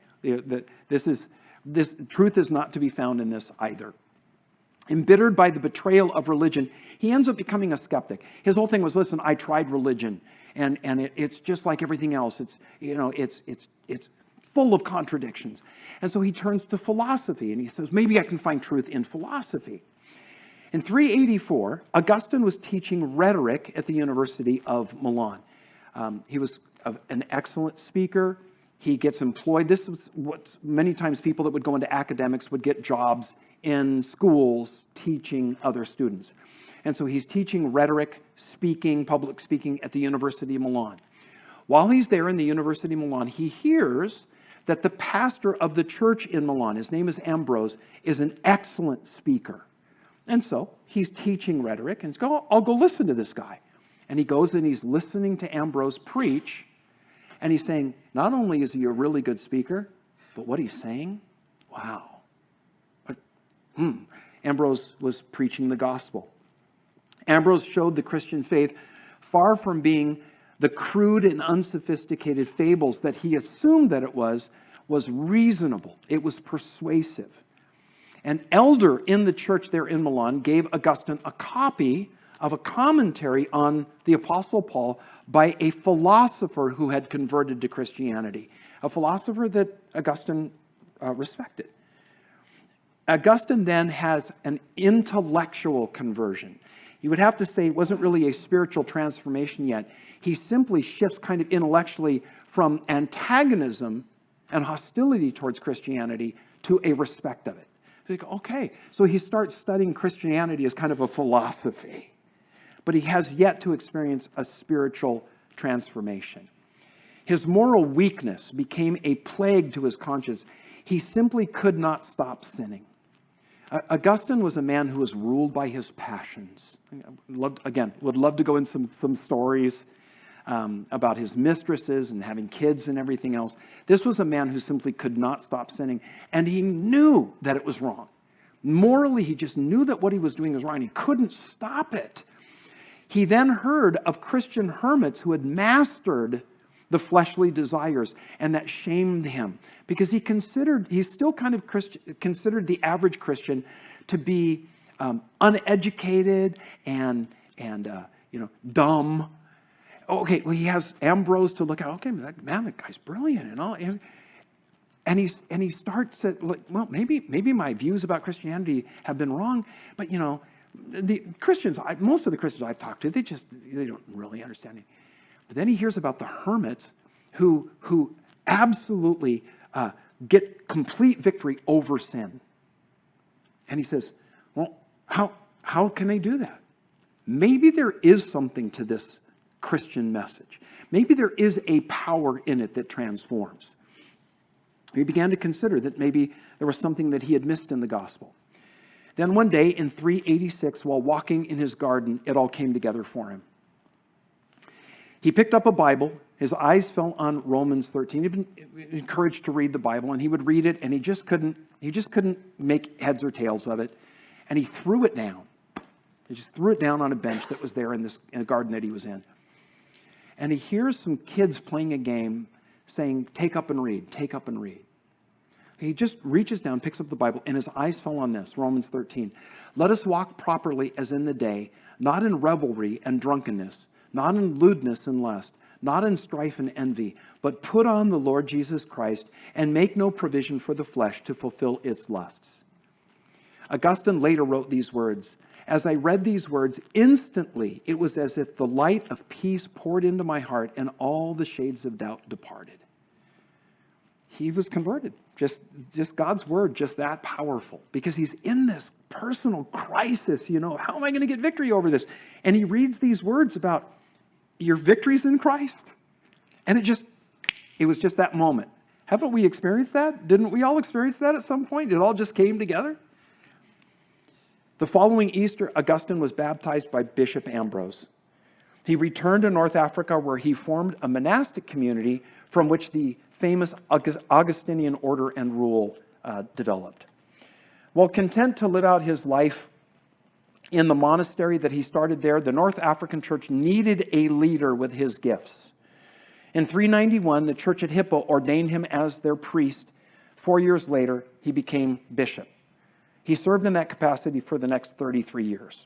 this truth is not to be found in this either. Embittered by the betrayal of religion, he ends up becoming a skeptic. His whole thing was, listen, I tried religion. And it's just like everything else. It's full of contradictions. And so he turns to philosophy, and he says, maybe I can find truth in philosophy. In 384, Augustine was teaching rhetoric at the University of Milan. He was an excellent speaker. He gets employed. This was what many times people that would go into academics would get jobs in schools teaching other students. And so he's teaching rhetoric, public speaking at the University of Milan. While he's there in the University of Milan, he hears that the pastor of the church in Milan, his name is Ambrose, is an excellent speaker. And so he's teaching rhetoric, and he's going, I'll go listen to this guy. And he goes and he's listening to Ambrose preach, and he's saying, not only is he a really good speaker, but what he's saying, wow. Ambrose was preaching the gospel. Ambrose showed the Christian faith far from being the crude and unsophisticated fables that he assumed that it was reasonable. It was persuasive. An elder in the church there in Milan gave Augustine a copy of a commentary on the Apostle Paul by a philosopher who had converted to Christianity, a philosopher that Augustine respected. Augustine then has an intellectual conversion. You would have to say it wasn't really a spiritual transformation yet. He simply shifts kind of intellectually from antagonism and hostility towards Christianity to a respect of it. So you go, okay, so he starts studying Christianity as kind of a philosophy, but he has yet to experience a spiritual transformation. His moral weakness became a plague to his conscience. He simply could not stop sinning. Augustine was a man who was ruled by his passions. Would love to go into some stories about his mistresses and having kids and everything else. This was a man who simply could not stop sinning, and he knew that it was wrong. Morally, he just knew that what he was doing was wrong. He couldn't stop it. He then heard of Christian hermits who had mastered the fleshly desires, and that shamed him because he's still kind of considered the average Christian to be uneducated and dumb. Okay, well, he has Ambrose to look at. Okay, that guy's brilliant and all. And he starts to look, well, maybe my views about Christianity have been wrong, but the Christians, most of the Christians I've talked to, they don't really understand it. But then he hears about the hermits who absolutely get complete victory over sin. And he says, well, how can they do that? Maybe there is something to this Christian message. Maybe there is a power in it that transforms. He began to consider that maybe there was something that he had missed in the gospel. Then one day in 386, while walking in his garden, it all came together for him. He picked up a Bible. His eyes fell on Romans 13. He'd been encouraged to read the Bible, and he would read it, and he just couldn't make heads or tails of it. And he threw it down. He just threw it down on a bench that was there in a garden that he was in. And he hears some kids playing a game saying, take up and read, take up and read. He just reaches down, picks up the Bible, and his eyes fell on this, Romans 13. Let us walk properly as in the day, not in revelry and drunkenness, not in lewdness and lust, not in strife and envy, but put on the Lord Jesus Christ and make no provision for the flesh to fulfill its lusts. Augustine later wrote these words. As I read these words, instantly it was as if the light of peace poured into my heart and all the shades of doubt departed. He was converted. Just God's word, just that powerful. Because he's in this personal crisis, how am I going to get victory over this? And he reads these words about your victories in Christ. And it was just that moment. Haven't we experienced that? Didn't we all experience that at some point? It all just came together. The following Easter, Augustine was baptized by Bishop Ambrose. He returned to North Africa where he formed a monastic community from which the famous Augustinian order and rule developed. While content to live out his life in the monastery that he started there, the North African church needed a leader with his gifts. In 391, the church at Hippo ordained him as their priest. 4 years later, he became bishop. He served in that capacity for the next 33 years.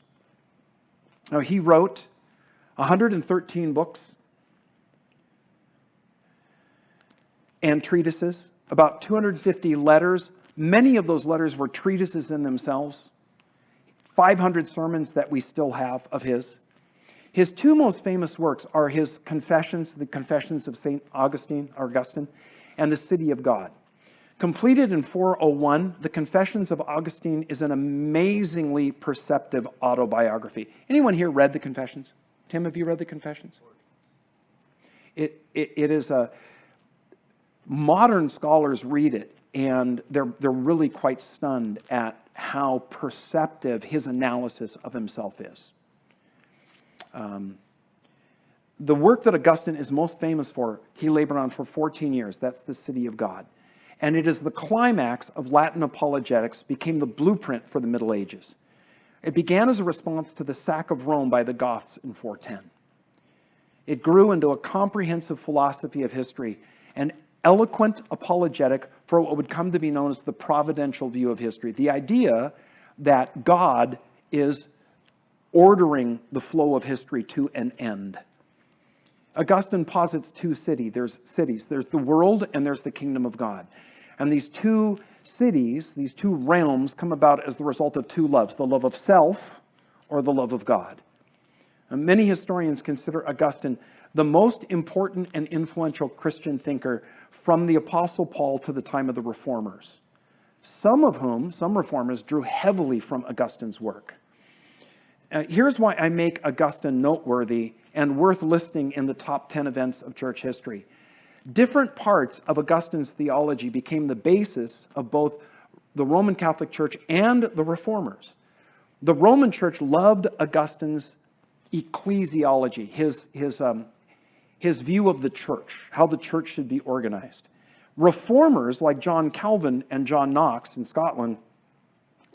Now, he wrote 113 books and treatises, about 250 letters. Many of those letters were treatises in themselves. 500 sermons that we still have of his. His two most famous works are his Confessions, the Confessions of St. Augustine, and the City of God. Completed in 401, the Confessions of Augustine is an amazingly perceptive autobiography. Anyone here read the Confessions? Tim, have you read the Confessions? It is a... Modern scholars read it, and they're really quite stunned at how perceptive his analysis of himself is. The work that Augustine is most famous for, he labored on for 14 years. That's the City of God. And it is the climax of Latin apologetics, became the blueprint for the Middle Ages. It began as a response to the sack of Rome by the Goths in 410. It grew into a comprehensive philosophy of history, an eloquent apologetic for what would come to be known as the providential view of history. The idea that God is ordering the flow of history to an end. Augustine posits two cities. There's the world and there's the kingdom of God. And these two cities, these two realms, come about as the result of two loves, the love of self or the love of God. And many historians consider Augustine the most important and influential Christian thinker from the Apostle Paul to the time of the Reformers, some reformers, drew heavily from Augustine's work. Here's why I make Augustine noteworthy and worth listing in the top 10 events of church history. Different parts of Augustine's theology became the basis of both the Roman Catholic Church and the Reformers. The Roman Church loved Augustine's ecclesiology, his view of the church, how the church should be organized. Reformers like John Calvin and John Knox in Scotland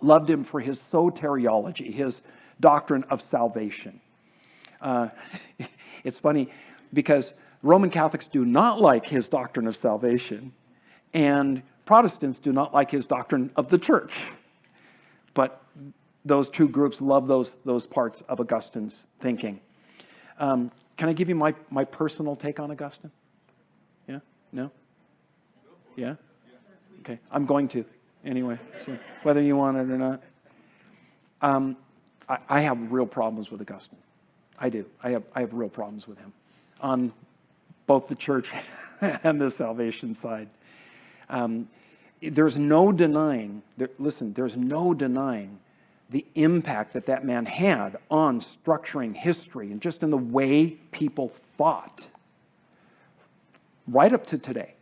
loved him for his soteriology, his doctrine of salvation. It's funny because Roman Catholics do not like his doctrine of salvation, and Protestants do not like his doctrine of the church. But those two groups love those parts of Augustine's thinking. Can I give you my personal take on Augustine? Yeah? No? Yeah? Okay, I'm going to anyway, so whether you want it or not. I have real problems with Augustine. I do. I have real problems with him on both the church and the salvation side. There's no denying, there's no denying the impact that man had on structuring history and just in the way people thought right up to today.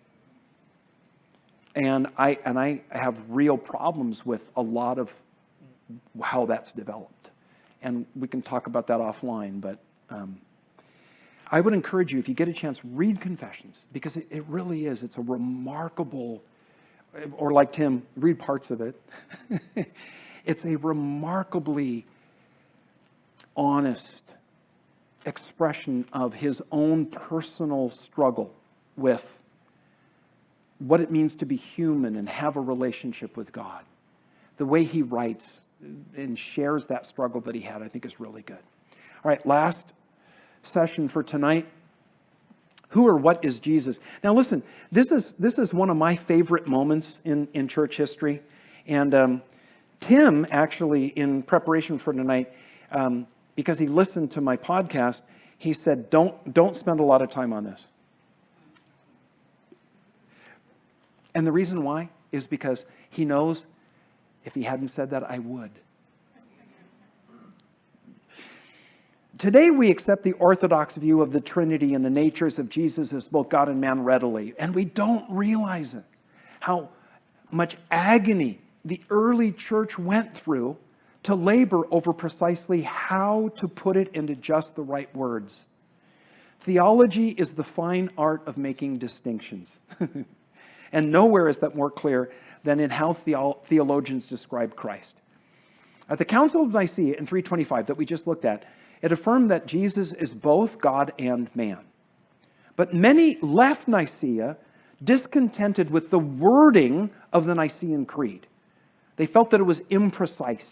And I have real problems with a lot of how that's developed. And we can talk about that offline, but I would encourage you, if you get a chance, read Confessions, because it really is. It's a remarkable, or like Tim, read parts of it. It's a remarkably honest expression of his own personal struggle with what it means to be human and have a relationship with God. The way he writes and shares that struggle that he had, I think, is really good. All right, last session for tonight. Who or what is Jesus? Now listen, this is one of my favorite moments in church history. And Tim, actually, in preparation for tonight, because he listened to my podcast, he said, don't spend a lot of time on this. And the reason why is because he knows if he hadn't said that, I would. Today we accept the Orthodox view of the Trinity and the natures of Jesus as both God and man readily, and we don't realize it, how much agony the early church went through to labor over precisely how to put it into just the right words. Theology is the fine art of making distinctions. And nowhere is that more clear than in how theologians describe Christ. At the Council of Nicaea in 325 that we just looked at, it affirmed that Jesus is both God and man. But many left Nicaea discontented with the wording of the Nicene Creed. They felt that it was imprecise,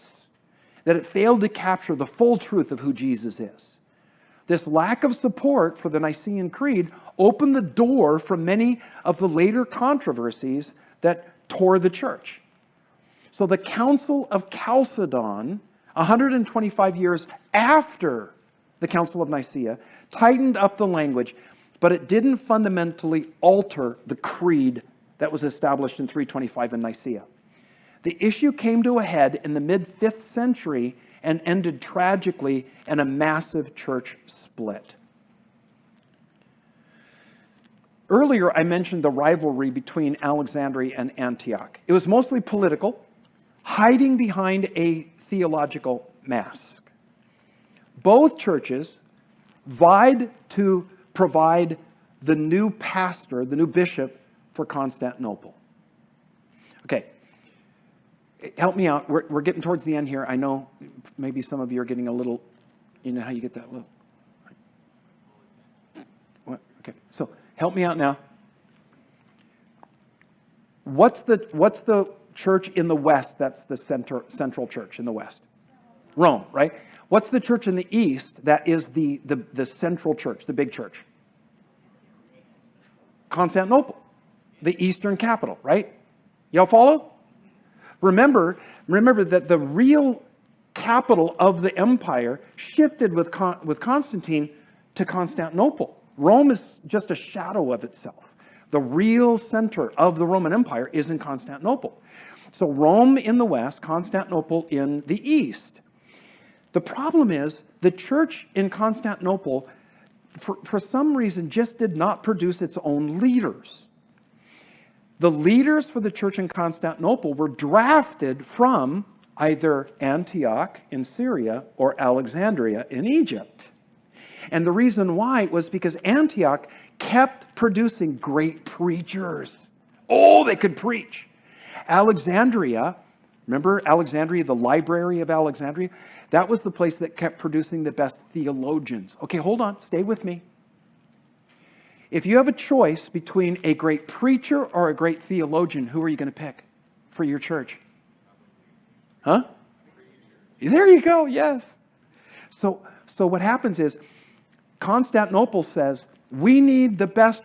that it failed to capture the full truth of who Jesus is. This lack of support for the Nicene Creed opened the door for many of the later controversies that tore the church. So the Council of Chalcedon, 125 years after the Council of Nicaea, tightened up the language, but it didn't fundamentally alter the creed that was established in 325 in Nicaea. The issue came to a head in the mid-5th century and ended tragically in a massive church split. Earlier, I mentioned the rivalry between Alexandria and Antioch. It was mostly political, hiding behind a theological mask. Both churches vied to provide the new pastor, the new bishop for Constantinople. Okay, help me out. We're getting towards the end here. I know maybe some of you are getting a little, you know how you get that little. So help me out now. What's the church in the West that's the central church in the West? Rome, right? What's the church in the East that is the central church, the big church? Constantinople, the Eastern capital, right? Y'all follow? Remember that the real capital of the empire shifted with Constantine to Constantinople. Rome is just a shadow of itself. The real center of the Roman Empire is in Constantinople. So Rome in the West, Constantinople in the East. The problem is the church in Constantinople, for some reason, just did not produce its own leaders. The leaders for the church in Constantinople were drafted from either Antioch in Syria or Alexandria in Egypt. And the reason why was because Antioch kept producing great preachers. Oh, they could preach. Alexandria, remember Alexandria, the library of Alexandria? That was the place that kept producing the best theologians. Okay, hold on, stay with me. If you have a choice between a great preacher or a great theologian, who are you going to pick for your church? Huh? There you go, yes. So what happens is Constantinople says, we need the best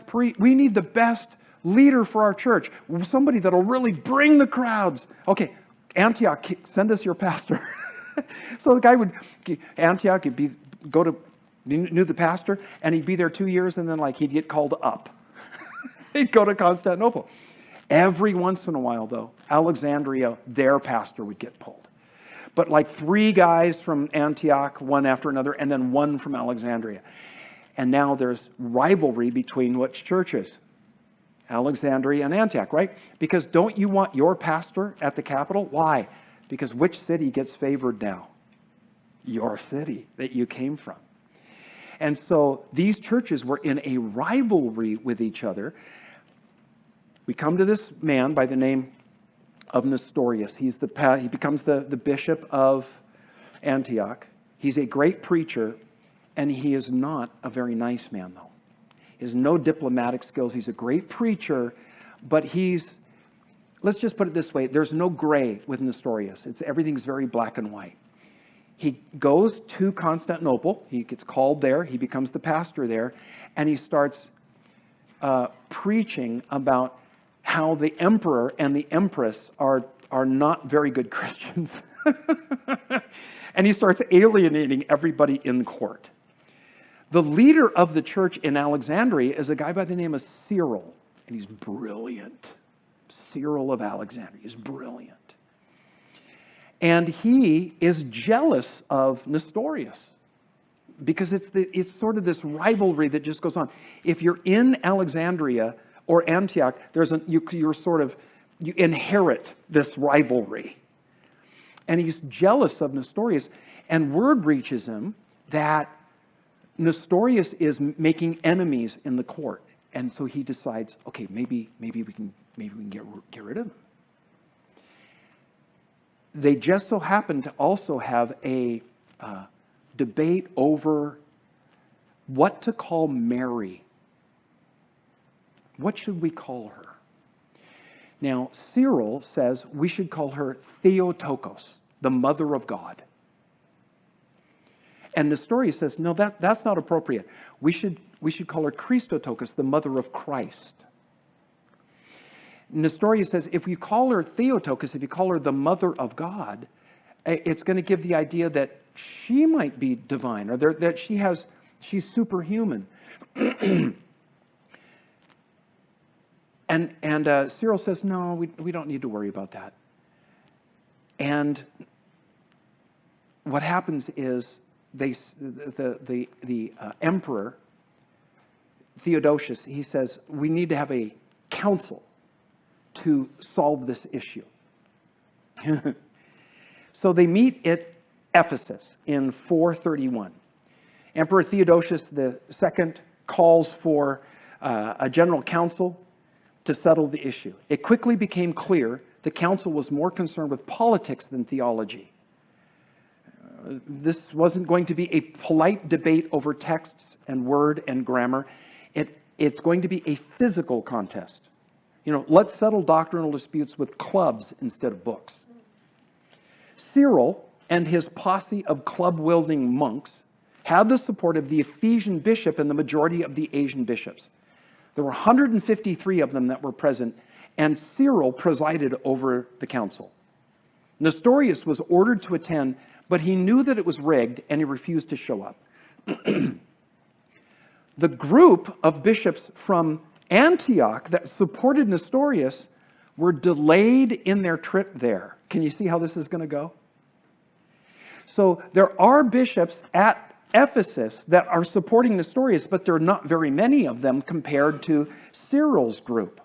leader for our church. Somebody that'll really bring the crowds. Okay, Antioch, send us your pastor. So the guy Antioch knew the pastor, and he'd be there 2 years, and then he'd get called up. He'd go to Constantinople. Every once in a while, though, Alexandria, their pastor would get pulled. But 3 guys from Antioch, one after another, and then one from Alexandria. And now there's rivalry between which churches? Alexandria and Antioch, right? Because don't you want your pastor at the capital? Why? Because which city gets favored now? Your city that you came from. And so these churches were in a rivalry with each other. We come to this man by the name of Nestorius. He becomes the bishop of Antioch. He's a great preacher, and he is not a very nice man, though. He has no diplomatic skills. He's a great preacher, but let's just put it this way, there's no gray with Nestorius. Everything's very black and white. He goes to Constantinople. He gets called there. He becomes the pastor there, and he starts preaching about how the emperor and the empress are not very good Christians. And he starts alienating everybody in court. The leader of the church in Alexandria is a guy by the name of Cyril, and he's brilliant. Cyril of Alexandria is brilliant. And he is jealous of Nestorius because it's sort of this rivalry that just goes on. If you're in Alexandria or Antioch, you inherit this rivalry. And he's jealous of Nestorius, and word reaches him that Nestorius is making enemies in the court. And so he decides, okay, maybe we can get rid of him. They just so happen to also have a debate over what to call Mary. What should we call her? Now, Cyril says we should call her Theotokos, the mother of God. And Nestorius says, no, that's not appropriate. We should call her Christotokos, the mother of Christ. Nestorius says, if you call her Theotokos, if you call her the mother of God, it's going to give the idea that she might be divine, or that she's superhuman. And Cyril says, no, we don't need to worry about that. And what happens is the emperor Theodosius, he says, we need to have a council to solve this issue. So they meet at Ephesus in 431. Emperor Theodosius II calls for a general council to settle the issue. It quickly became clear the council was more concerned with politics than theology. This wasn't going to be a polite debate over texts and word and grammar. It's going to be a physical contest. Let's settle doctrinal disputes with clubs instead of books. Cyril and his posse of club-wielding monks had the support of the Ephesian bishop and the majority of the Asian bishops. There were 153 of them that were present, and Cyril presided over the council. Nestorius was ordered to attend, but he knew that it was rigged, and he refused to show up. The group of bishops from Antioch that supported Nestorius were delayed in their trip there. Can you see how this is going to go? So there are bishops at Ephesus that are supporting Nestorius, but there are not very many of them compared to Cyril's group.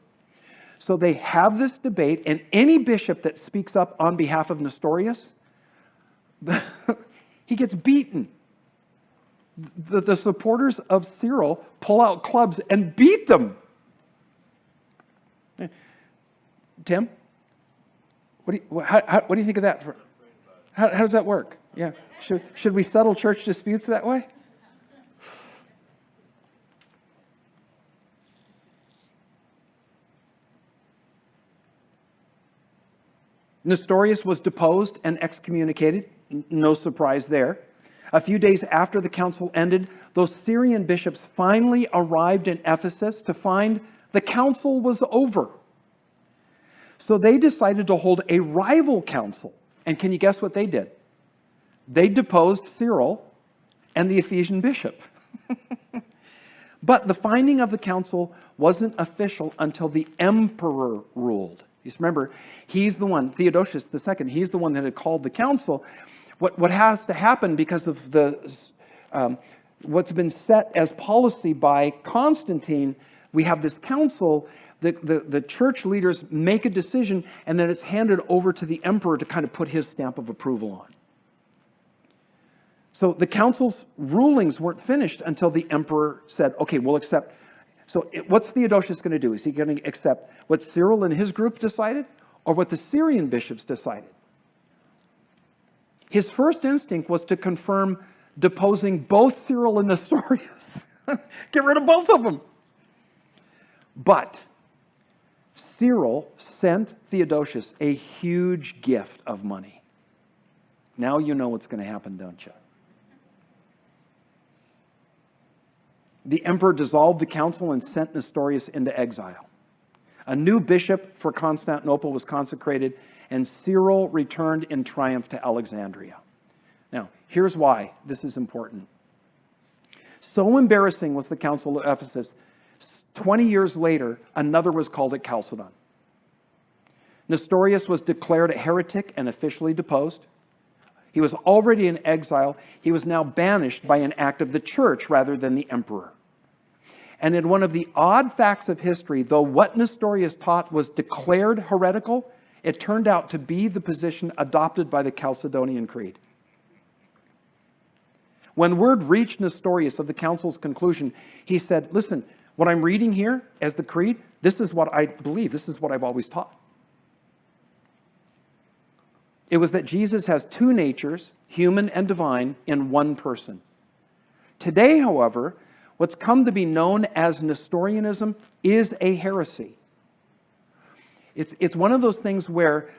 So they have this debate, and any bishop that speaks up on behalf of Nestorius, he gets beaten. The supporters of Cyril pull out clubs and beat them. Tim, what do you think of that? How does that work? Yeah, should we settle church disputes that way? Nestorius was deposed and excommunicated. No surprise there. A few days after the council ended, those Syrian bishops finally arrived in Ephesus to find the council was over. So they decided to hold a rival council. And can you guess what they did? They deposed Cyril and the Ephesian bishop. But the finding of the council wasn't official until the emperor ruled. You remember, he's the one, Theodosius II, he's the one that had called the council. What has to happen because of what's been set as policy by Constantine, we have this council, the church leaders make a decision, and then it's handed over to the emperor to kind of put his stamp of approval on. So the council's rulings weren't finished until the emperor said, okay, we'll accept. So what's Theodosius going to do? Is he going to accept what Cyril and his group decided, or what the Syrian bishops decided? His first instinct was to confirm deposing both Cyril and Nestorius. Get rid of both of them. But Cyril sent Theodosius a huge gift of money. Now you know what's going to happen, don't you? The emperor dissolved the council and sent Nestorius into exile. A new bishop for Constantinople was consecrated, and Cyril returned in triumph to Alexandria. Now, here's why this is important. So embarrassing was the council of Ephesus, 20 years later, another was called at Chalcedon. Nestorius was declared a heretic and officially deposed. He was already in exile. He was now banished by an act of the church rather than the emperor. And in one of the odd facts of history, though what Nestorius taught was declared heretical, it turned out to be the position adopted by the Chalcedonian Creed. When word reached Nestorius of the council's conclusion, he said, listen, what I'm reading here as the creed, this is what I believe. This is what I've always taught. It was that Jesus has two natures, human and divine, in one person. Today, however, what's come to be known as Nestorianism is a heresy. It's one of those things where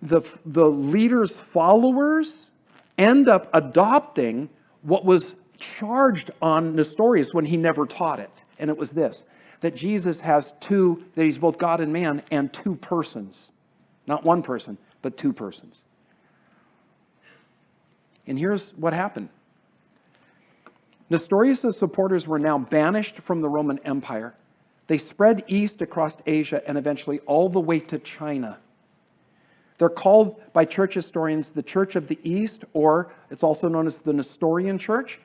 the leader's followers end up adopting what was charged on Nestorius when he never taught it. And it was this, that Jesus has two, that he's both God and man, and two persons. Not one person, but two persons. And here's what happened. Nestorius' supporters were now banished from the Roman Empire. They spread east across Asia and eventually all the way to China. They're called by church historians the Church of the East, or it's also known as the Nestorian Church.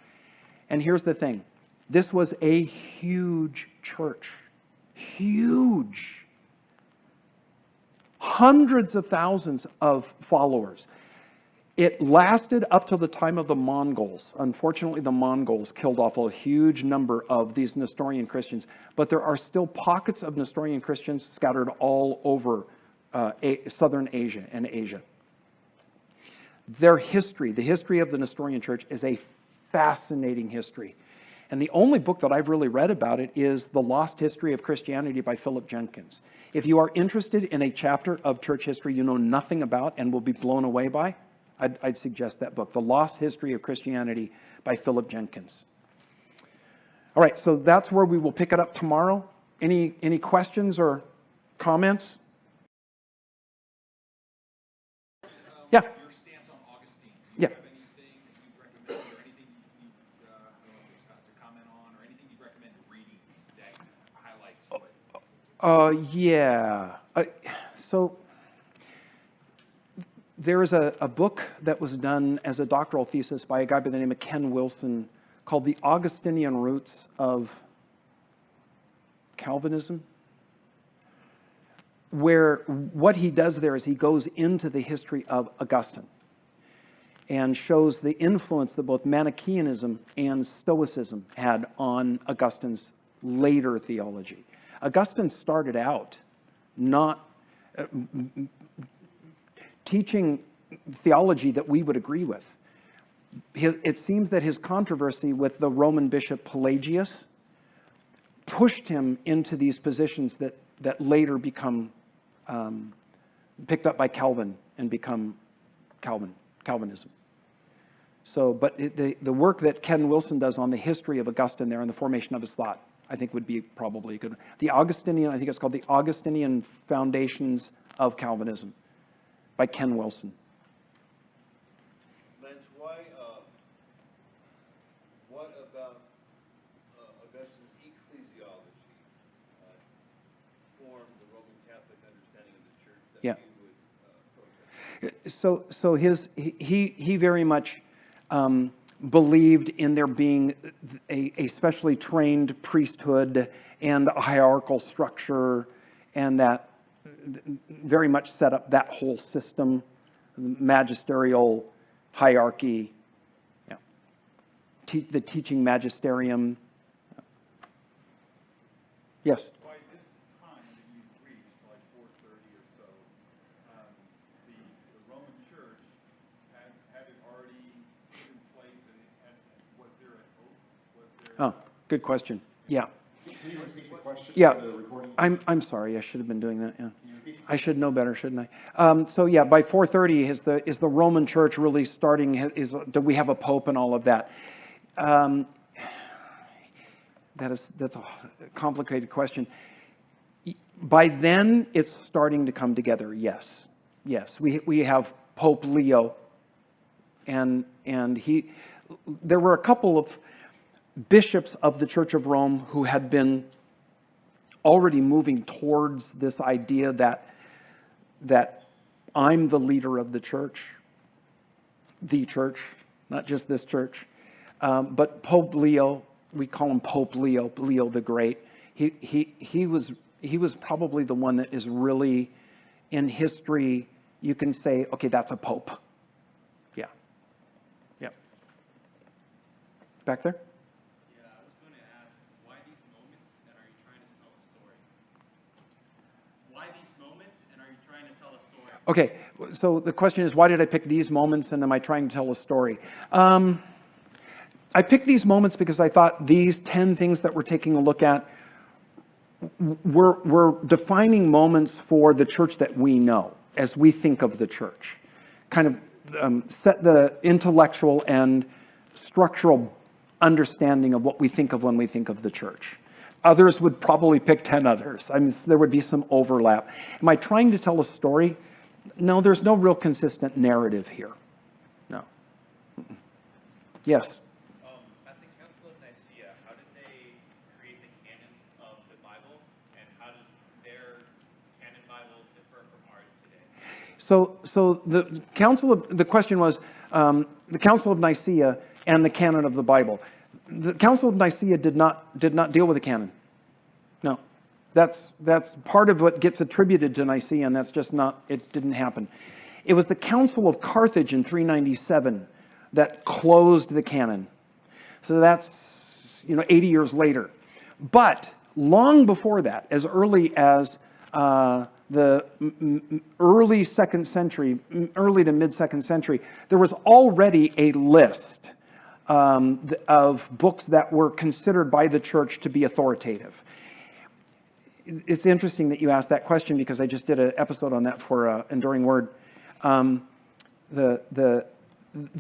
And here's the thing. This was a huge church. Huge. Hundreds of thousands of followers. It lasted up to the time of the Mongols. Unfortunately, the Mongols killed off a huge number of these Nestorian Christians, but there are still pockets of Nestorian Christians scattered all over southern Asia and Asia. Their history, the history of the Nestorian Church, is a fascinating history. And the only book that I've really read about it is The Lost History of Christianity by Philip Jenkins. If you are interested in a chapter of church history you know nothing about and will be blown away by, I'd suggest that book, The Lost History of Christianity by Philip Jenkins. All right, so that's where we will pick it up tomorrow. Any questions or comments? Yeah. Your stance on Augustine. Do you Yeah. have anything that you'd recommend, or anything you I don't know if there's to comment on, or anything you'd recommend reading that highlights what? Yeah. So there is a book that was done as a doctoral thesis by a guy by the name of Ken Wilson called The Augustinian Roots of Calvinism, where what he does there is he goes into the history of Augustine and shows the influence that both Manichaeanism and Stoicism had on Augustine's later theology. Augustine started out not teaching theology that we would agree with. It seems that his controversy with the Roman bishop Pelagius pushed him into these positions that later become picked up by Calvin and become Calvinism. So, but the work that Ken Wilson does on the history of Augustine there and the formation of his thought, I think would be probably a good one. The Augustinian, I think it's called The Augustinian Foundations of Calvinism by Ken Wilson. Lance, what about Augustine's ecclesiology formed the Roman Catholic understanding of the church that Yeah. we would protest? So he very much believed in there being a specially trained priesthood and a hierarchical structure, and that very much set up that whole system, magisterial hierarchy, the teaching magisterium. Yes? By this time that you've reached, like 430 or so, the Roman Church had it already put in place, and was there a hope? Oh, good question. Yeah. Can you repeat the question? Yeah. For the recording? I'm sorry. I should have been doing that. Yeah. I should know better, shouldn't I? So yeah, by 430 is the Roman Church really starting? Do we have a pope and all of that? That's a complicated question. By then, it's starting to come together. Yes. We have Pope Leo, and there were a couple of bishops of the Church of Rome who had been already moving towards this idea that I'm the leader of the church, not just this church. But Pope Leo, we call him Pope Leo the Great. He was probably the one that is really in history. You can say, okay, that's a pope. Yeah. Back there. Yeah, I was going to ask, why these moments, and are you trying to tell a story? Why these moments, and are you trying to tell a story? Okay, so the question is, why did I pick these moments, and am I trying to tell a story? I picked these moments because I thought these 10 things that we're taking a look at were defining moments for the church that we know, as we think of the church. Kind of set the intellectual and structural understanding of what we think of when we think of the church. Others would probably pick 10 others. I mean, there would be some overlap. Am I trying to tell a story? No, there's no real consistent narrative here. No. Yes? At the Council of Nicaea, how did they create the canon of the Bible, and how does their canon Bible differ from ours today? So the question was the Council of Nicaea and the canon of the Bible. The Council of Nicaea did not deal with the canon. No, that's part of what gets attributed to Nicaea, and that's just not. It didn't happen. It was the Council of Carthage in 397 that closed the canon. So that's 80 years later. But long before that, as early as the early second century, early to mid second century, there was already a list of books that were considered by the church to be authoritative. It's interesting that you asked that question because I just did an episode on that for Enduring Word. The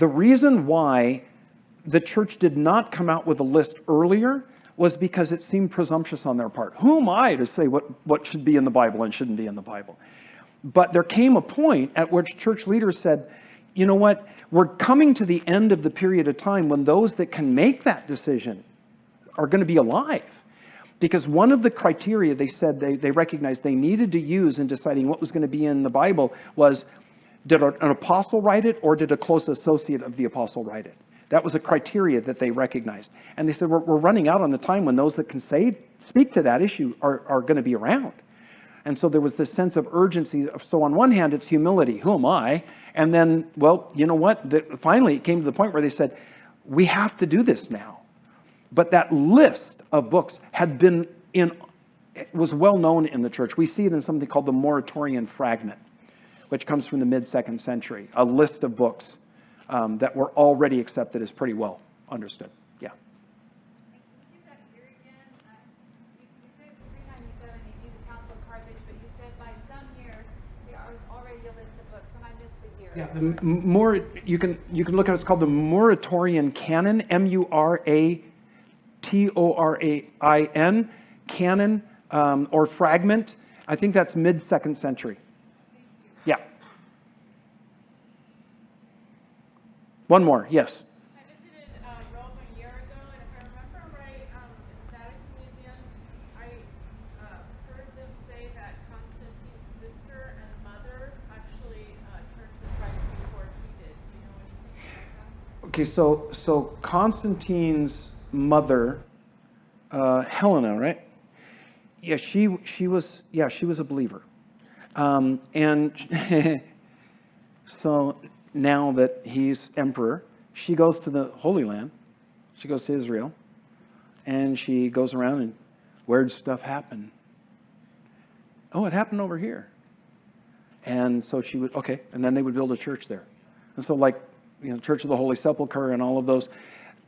reason why the church did not come out with a list earlier was because it seemed presumptuous on their part. Who am I to say what should be in the Bible and shouldn't be in the Bible? But there came a point at which church leaders said, you know what, we're coming to the end of the period of time when those that can make that decision are going to be alive. Because one of the criteria they said they recognized they needed to use in deciding what was going to be in the Bible was, did an apostle write it or did a close associate of the apostle write it? That was a criteria that they recognized. And they said, we're running out on the time when those that can speak to that issue are going to be around. And so there was this sense of urgency. So on one hand, it's humility. Who am I? And then, well, you know what? Finally, it came to the point where they said, we have to do this now. But that list of books was well known in the church. We see it in something called the Moratorian Fragment, which comes from the mid-2nd century, a list of books that were already accepted as pretty well understood. Yeah. You said 397 they do the Council of Carthage, but you said by some year there was already a list of books, and I missed the year. Yeah, you can look at it. It's called the Moratorian Canon, Muratorian canon or fragment. I think that's mid-2nd century. Yeah. One more, yes. I visited Rome a year ago, and if I remember right, in the Vatican Museum, I heard them say that Constantine's sister and mother actually turned to Christ before he did. Do you know anything about that? Okay, so Constantine's mother, Helena, right? Yeah, she was a believer, and so now that he's emperor, she goes to the Holy Land, she goes to Israel, and she goes around and where'd stuff happen? Oh, it happened over here, and so she would and then they would build a church there, and so Church of the Holy Sepulchre and all of those.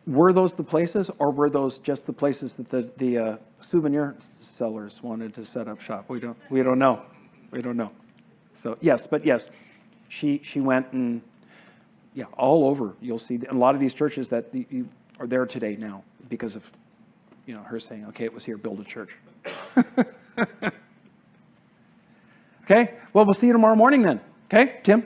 Were those the places, or were those just the places that the souvenir sellers wanted to set up shop? We don't know. We don't know. So yes, she went and all over. You'll see a lot of these churches that are there today now because of her saying, okay, it was here, build a church. Okay, well, we'll see you tomorrow morning then. Okay, Tim.